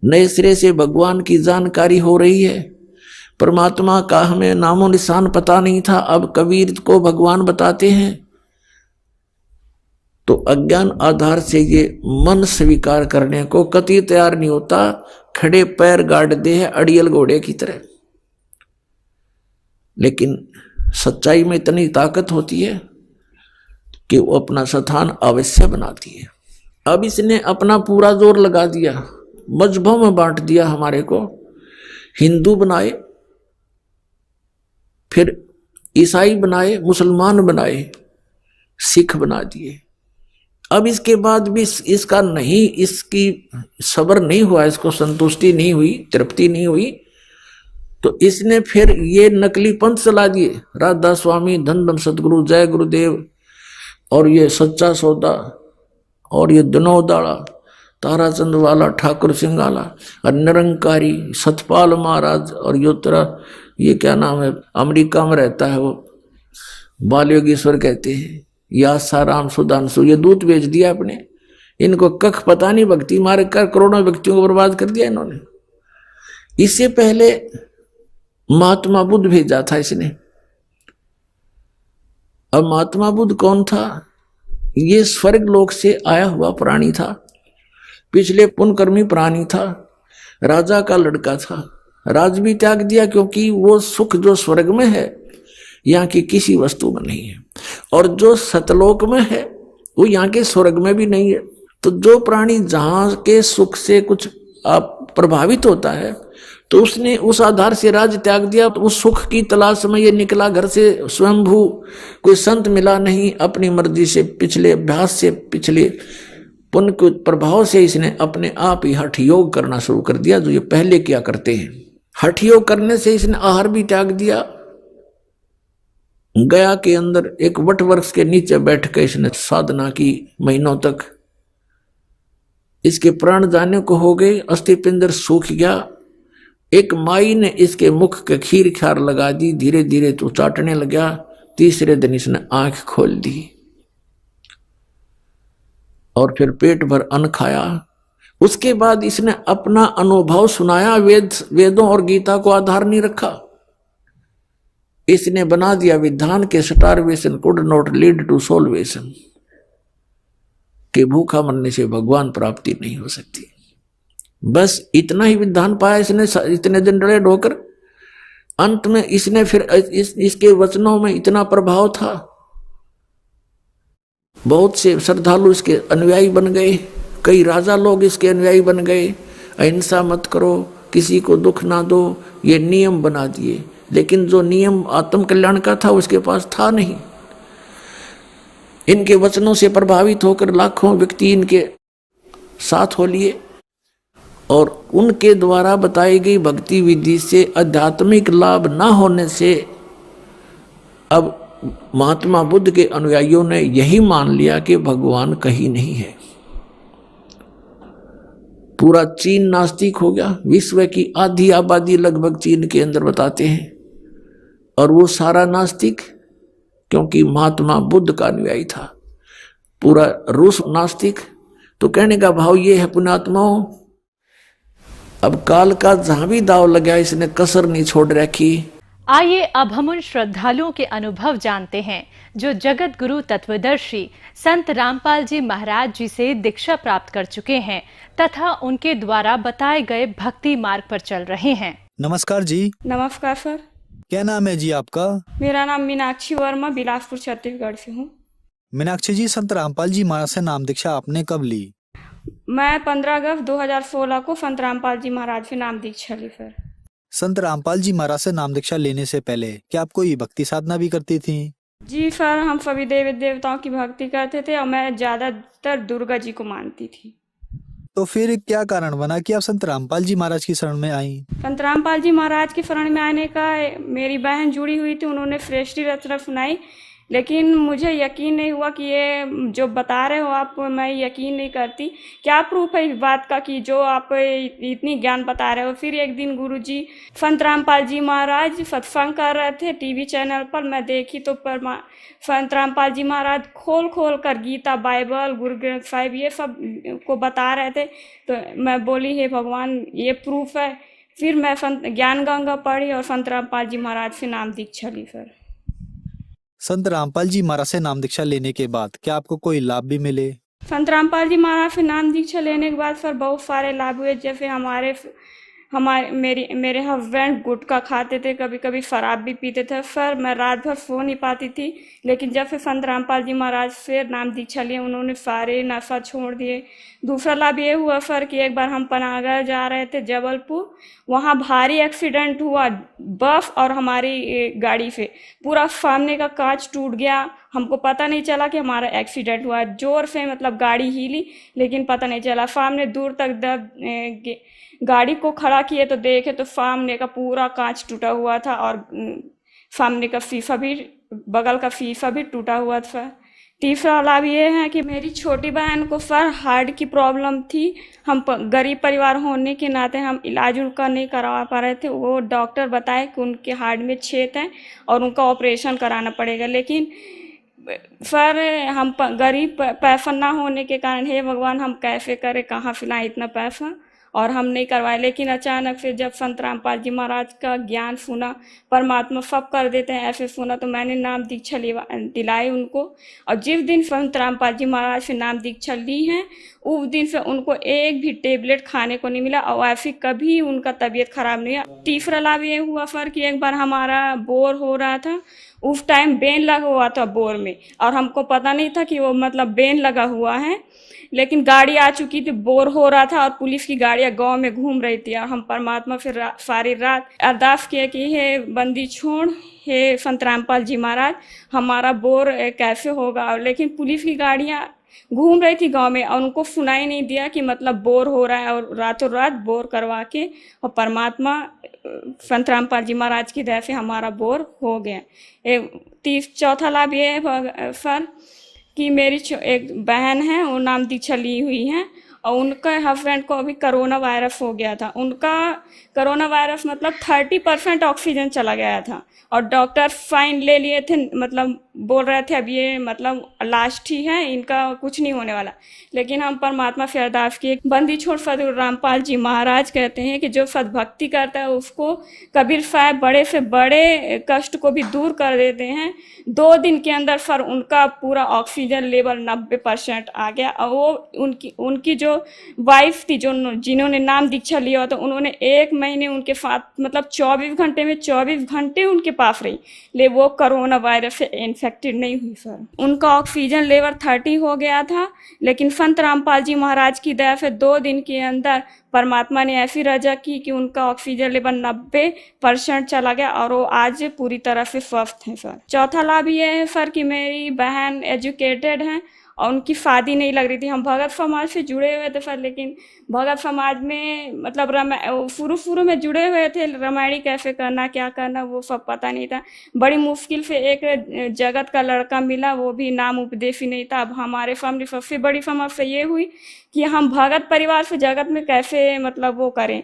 नए सिरे से भगवान की जानकारी हो रही है। परमात्मा का हमें नामो निशान पता नहीं था, अब कबीर को भगवान बताते हैं। तो अज्ञान आधार से ये मन स्वीकार करने को कतई तैयार नहीं होता, खड़े पैर गाड़ दे है अड़ियल घोड़े की तरह। लेकिन सच्चाई में इतनी ताकत होती है कि वो अपना स्थान अवश्य बनाती है। अब इसने अपना पूरा जोर लगा दिया, मजहबों में बांट दिया हमारे को, हिंदू बनाए, फिर ईसाई बनाए, मुसलमान बनाए, सिख बना दिए। अब इसके बाद भी इसका नहीं, इसकी सब्र नहीं हुआ, इसको संतुष्टि नहीं हुई, तृप्ति नहीं हुई, तो इसने फिर ये नकली पंथ चला दिए, राधा स्वामी, धन धन सतगुरु, जय गुरुदेव, और ये सच्चा सौदा, और ये दनोदाड़ा, ताराचंद वाला, ठाकुर सिंगाला, और निरंकारी सतपाल महाराज, और योत्रा, ये क्या नाम है, अमेरिका में रहता है वो, बाल योगेश्वर कहते हैं, या साराम सुधांशु, ये दूत बेच दिया अपने। इनको कख पता नहीं, भक्ति मार कर करोड़ों व्यक्तियों को बर्बाद कर दिया इन्होंने। इससे पहले महात्मा बुद्ध भेजा था इसने। अब महात्मा बुद्ध कौन था? ये स्वर्ग लोक से आया हुआ प्राणी था, पिछले पुण्यकर्मी प्राणी था, राजा का लड़का था। राज भी त्याग दिया क्योंकि वो सुख जो स्वर्ग में है यहाँ की किसी वस्तु में नहीं है, और जो सतलोक में है वो यहाँ के स्वर्ग में भी नहीं है। तो जो प्राणी जहां के सुख से कुछ आप प्रभावित होता है, तो उसने उस आधार से राज्य त्याग दिया। तो उस सुख की तलाश में ये निकला घर से स्वयंभू, कोई संत मिला नहीं। अपनी मर्जी से, पिछले अभ्यास से, पिछले पुण्य के प्रभाव से इसने अपने आप ही हठ योग करना शुरू कर दिया, जो ये पहले किया करते हैं। हठ योग करने से इसने आहार भी त्याग दिया। गया के अंदर एक वट वृक्ष के नीचे बैठ कर इसने साधना की महीनों तक। इसके प्राण जाने को हो गए, अस्थि पिंजर सूख गया। एक माई ने इसके मुख के खीर खार लगा दी, धीरे धीरे तो चाटने लगा। तीसरे दिन इसने आंख खोल दी और फिर पेट भर अन्न खाया। उसके बाद इसने अपना अनुभव सुनाया। वेदों और गीता को आधार नहीं रखा। इसने बना दिया विधान के starvation could not lead to salvation, कि भूखा मरने से भगवान प्राप्ति नहीं हो सकती। बस इतना ही विधान पाया इसने इतने दिन डरे ढोकर। अंत में इसने फिर इसके वचनों में इतना प्रभाव था, बहुत से श्रद्धालु इसके अनुयायी बन गए। कई राजा लोग इसके अनुयायी बन गए। अहिंसा मत करो, किसी को दुख ना दो, ये नियम बना दिए। लेकिन जो नियम आत्म कल्याण का था उसके पास था नहीं। इनके वचनों से प्रभावित होकर लाखों व्यक्ति इनके साथ हो लिए और उनके द्वारा बताई गई भक्ति विधि से आध्यात्मिक लाभ न होने से अब महात्मा बुद्ध के अनुयायियों ने यही मान लिया कि भगवान कहीं नहीं है। पूरा चीन नास्तिक हो गया। विश्व की आधी आबादी लगभग चीन के अंदर बताते हैं, और वो सारा नास्तिक, क्योंकि महात्मा बुद्ध का अनुयायी था। पूरा रूस नास्तिक। तो कहने का भाव ये है पुण्यात्माओं, अब काल का जहां भी दाव लगा इसने कसर नहीं छोड़ रखी। आइए अब हम उन श्रद्धालुओं के अनुभव जानते हैं जो जगत गुरु तत्वदर्शी संत रामपाल जी महाराज जी से दीक्षा प्राप्त कर चुके हैं तथा उनके द्वारा बताए गए भक्ति मार्ग पर चल रहे हैं। नमस्कार जी। नमस्कार सर। क्या नाम है जी आपका? मेरा नाम मीनाक्षी वर्मा, बिलासपुर छत्तीसगढ़ से हूँ। मीनाक्षी जी, संत रामपाल जी महाराज से नाम दीक्षा आपने कब ली? मैं 15 अगस्त 2016 को संत रामपाल जी महाराज से नाम दीक्षा ली सर। संत रामपाल जी महाराज से नाम दीक्षा लेने से पहले क्या आप कोई भक्ति साधना भी करती थी? जी सर, हम सभी देवी देवताओं की भक्ति करते थे और मैं ज्यादातर दुर्गा जी को मानती थी। तो फिर क्या कारण बना कि आप संत रामपाल जी महाराज की शरण में आई? संत रामपाल जी महाराज की शरण में आने का मेरी बहन जुड़ी हुई थी, उन्होंने श्रेष्ठी रचना सुनाई, लेकिन मुझे यकीन नहीं हुआ कि ये जो बता रहे हो आप, मैं यकीन नहीं करती। क्या प्रूफ है इस बात का कि जो आप इतनी ज्ञान बता रहे हो। फिर एक दिन गुरुजी संत रामपाल जी महाराज सत्संग कर रहे थे टीवी चैनल पर, मैं देखी तो संत रामपाल जी महाराज खोल खोल कर गीता, बाइबल, गुरु ग्रंथ साहिब ये सब को बता रहे थे। तो मैं बोली, हे भगवान, ये प्रूफ है। फिर मैं संत ज्ञान गंगा पढ़ी और संत रामपाल जी महाराज से नाम दीक्षा ली सर। संत रामपाल जी महाराज से नाम दीक्षा लेने के बाद क्या आपको कोई लाभ भी मिले? संत रामपाल जी महाराज से नाम दीक्षा लेने के बाद सर बहुत सारे लाभ हुए। जैसे मेरे हस्बैंड गुटखा खाते थे, कभी कभी शराब भी पीते थे सर। मैं रात भर सो नहीं पाती थी, लेकिन जब से संत रामपाल जी महाराज से नाम दीक्षा लिए, उन्होंने सारे नशा छोड़ दिए। दूसरा लाभ ये हुआ सर कि एक बार हम पनागढ़ जा रहे थे जबलपुर, वहाँ भारी एक्सीडेंट हुआ बस और हमारी गाड़ी से। पूरा सामने का कांच टूट गया, हमको पता नहीं चला कि हमारा एक्सीडेंट हुआ। जोर से मतलब गाड़ी हिली, लेकिन पता नहीं चला। सामने दूर तक गाड़ी को खड़ा किए तो देखे तो सामने का पूरा कांच टूटा हुआ था और सामने का शीशा भी, बगल का शीशा भी टूटा हुआ था। तीसरा लाभ ये है कि मेरी छोटी बहन को सर हार्ट की प्रॉब्लम थी। हम गरीब परिवार होने के नाते हम इलाज उनका नहीं करवा पा रहे थे। वो डॉक्टर बताए कि उनके हार्ट में छेद है और उनका ऑपरेशन कराना पड़ेगा, लेकिन सर हम गरीब पैसा ना होने के कारण, हे भगवान हम कैसे करें, कहाँ से लाएं इतना पैसा, और हम नहीं करवाए। लेकिन अचानक से जब संत रामपाल जी महाराज का ज्ञान सुना, परमात्मा सब कर देते हैं ऐसे सुना, तो मैंने नाम दीक्षा दिलाई उनको। और जिस दिन संत रामपाल जी महाराज से नाम दीक्षा ली है, उस दिन से उनको एक भी टेबलेट खाने को नहीं मिला और ऐसी कभी उनका तबीयत खराब नहीं हुआ। तीसरा लाभ ये हुआ सर कि एक बार हमारा बोर हो रहा था, उस टाइम बेन लगा हुआ था बोर में, और हमको पता नहीं था कि वो मतलब बेन लगा हुआ है। लेकिन गाड़ी आ चुकी थी, बोर हो रहा था और पुलिस की गाड़ियां गांव में घूम रही थी। और हम परमात्मा फिर सारी रात अरदास किए कि हे बंदी छोड़, हे संत रामपाल जी महाराज, हमारा बोर कैसे होगा। लेकिन पुलिस की गाड़ियां घूम रही थी गांव में और उनको सुनाई नहीं दिया कि मतलब बोर हो रहा है, और रातों रात बोर करवा के और परमात्मा संत रामपाल जी महाराज की दया से हमारा बोर हो गया। चौथा लाभ ये है सर कि मेरी एक बहन है, वो नाम दीक्षा ली हुई है, और उनका हस्बैंड को अभी कोरोना वायरस हो गया था। उनका कोरोना वायरस मतलब 30% ऑक्सीजन चला गया था, और डॉक्टर फाइन ले लिए थे, मतलब बोल रहे थे अब ये मतलब लास्ट ही है, इनका कुछ नहीं होने वाला। लेकिन हम परमात्मा से अरदास किए। बंदी छोड़ सदगुरु रामपाल जी महाराज कहते हैं कि जो सद्भक्ति करता है उसको कबीर साहब बड़े से बड़े कष्ट को भी दूर कर देते हैं। 2 दिन के अंदर सर उनका पूरा ऑक्सीजन लेवल 90% आ गया, और वो उनकी जो वाइफ थी, जो जिन्होंने नाम दीक्षा लिया था, उन्होंने 1 महीने उनके साथ मतलब 24 घंटे में 24 घंटे उनके पास रही, ले वो कोरोना वायरस से इन्फेक्टेड नहीं हुई सर। उनका ऑक्सीजन लेवल 30 हो गया था, लेकिन संत रामपाल जी महाराज की दया से 2 दिन के अंदर परमात्मा ने ऐसी रजा की कि उनका ऑक्सीजन लेवल 90% चला गया, और वो आज पूरी तरह से स्वस्थ हैं सर। चौथा लाभ ये है सर कि मेरी बहन एजुकेटेड हैं और उनकी शादी नहीं लग रही थी। हम भगत समाज से जुड़े हुए थे सर, लेकिन भगत समाज में मतलब शुरू में जुड़े हुए थे, रामायणी कैसे करना क्या करना वो सब पता नहीं था। बड़ी मुश्किल से एक जगत का लड़का मिला, वो भी नाम उपदेश ही नहीं था। अब हमारे सामने सबसे बड़ी समस्या ये हुई कि हम भगत परिवार से जगत में कैसे मतलब वो करें,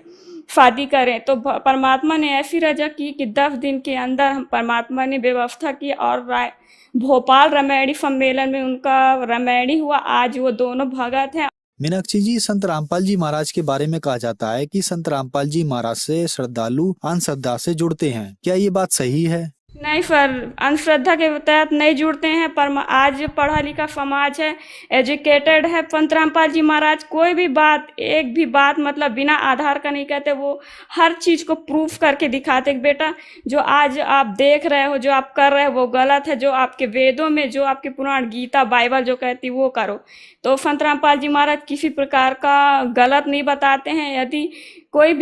शादी करें। तो परमात्मा ने ऐसी रजा की कि 10 दिन के अंदर हम परमात्मा ने व्यवस्था की, और भोपाल रामायणी सम्मेलन में उनका रामायणी हुआ। आज वो दोनों भगत हैं। मीनाक्षी जी, संत रामपाल जी महाराज के बारे में कहा जाता है कि संत रामपाल जी महाराज से श्रद्धालु अंधश्रद्धा से जुड़ते हैं, क्या ये बात सही है? नहीं सर, अंधश्रद्धा के तहत नहीं जुड़ते हैं। पर आज पढ़ा लिखा समाज है, एजुकेटेड है। संत रामपाल जी महाराज कोई भी बात, एक भी बात मतलब बिना आधार का नहीं कहते। वो हर चीज को प्रूफ करके दिखाते कि बेटा जो आज आप देख रहे हो, जो आप कर रहे हो वो गलत है। जो आपके वेदों में, जो आपके पुराण गीता बाइबल जो कहती वो करो। तो संत रामपाल जी महाराज किसी प्रकार का गलत नहीं बताते हैं। यदि कोई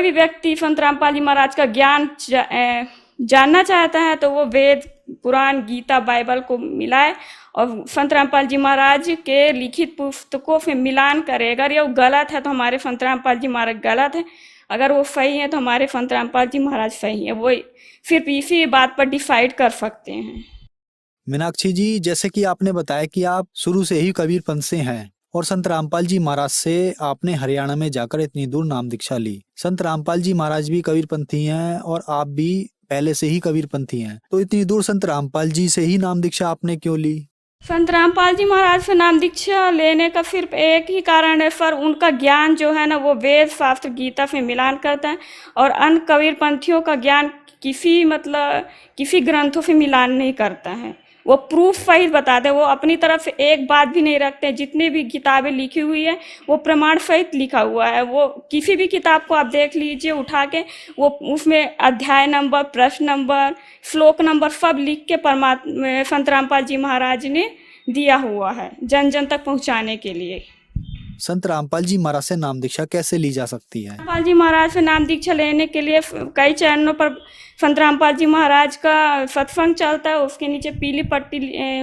भी व्यक्ति संत रामपाल जी महाराज का ज्ञान जानना चाहता है तो वो वेद, पुराण, गीता, बाइबल को मिलाए और संत रामपाल जी महाराज के लिखित पुस्तकों से मिलान करे। अगर ये गलत है तो हमारे संत रामपाल जी महाराज गलत है, अगर वो सही है तो हमारे संत रामपाल जी महाराज सही है। वो सिर्फ इसी बात पर डिसाइड कर सकते हैं। मीनाक्षी जी, जैसे कि आपने बताया कि आप शुरू से ही कबीरपंथ से हैं और संत रामपाल जी महाराज से आपने हरियाणा में जाकर इतनी दूर नाम दीक्षा ली। संत रामपाल जी महाराज भी कबीरपंथी हैं और आप भी पहले से ही कबीरपंथी हैं, तो इतनी दूर संत रामपाल जी से ही नाम दीक्षा आपने क्यों ली? संत रामपाल जी महाराज से नाम दीक्षा लेने का सिर्फ एक ही कारण है सर, उनका ज्ञान जो है ना वो वेद, शास्त्र, गीता से मिलान करता है और अन्य कबीरपंथियों का ज्ञान किसी ग्रंथों से मिलान नहीं करता है। वो प्रूफ सहित बताते हैं, वो अपनी तरफ से एक बात भी नहीं रखते। जितनी भी किताबें लिखी हुई है वो प्रमाण सहित लिखा हुआ है। वो किसी भी किताब को आप देख लीजिए उठा के, वो उसमें अध्याय नंबर, प्रश्न नंबर, श्लोक नंबर सब लिख के परमात्मा संत रामपाल जी महाराज ने दिया हुआ है जन जन तक पहुँचाने के लिए। संत रामपाल जी महाराज से नाम दीक्षा कैसे ली जा सकती है? रामपाल जी महाराज से नाम दीक्षा लेने के लिए कई चरणों पर संत रामपाल जी महाराज का सत्संग चलता है। उसके नीचे पीली पट्टी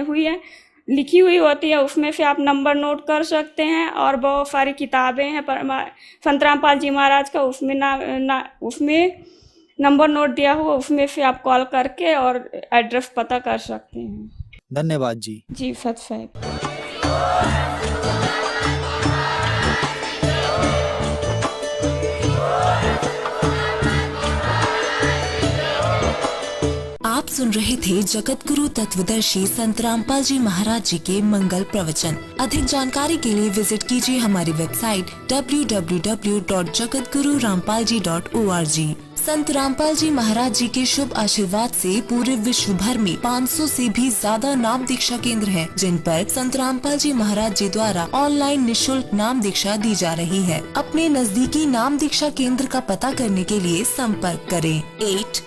हुई है, लिखी हुई होती है, उसमें से आप नंबर नोट कर सकते हैं। और बहुत सारी किताबें हैं संत रामपाल जी महाराज का, उसमें नंबर नोट दिया हुआ, उसमें से आप कॉल करके और एड्रेस पता कर सकते हैं। धन्यवाद जी। जी सत साहब। आप सुन रहे थे जगत गुरु तत्वदर्शी संत रामपाल जी महाराज जी के मंगल प्रवचन। अधिक जानकारी के लिए विजिट कीजिए हमारी वेबसाइट www.jagatgururampalji.org। संत रामपाल जी महाराज जी के शुभ आशीर्वाद से पूरे विश्व भर में 500 से भी ज्यादा नाम दीक्षा केंद्र हैं, जिन पर संत रामपाल जी महाराज जी द्वारा ऑनलाइन निशुल्क नाम दीक्षा दी जा रही है। अपने नजदीकी नाम दीक्षा केंद्र का पता करने के लिए संपर्क करें 8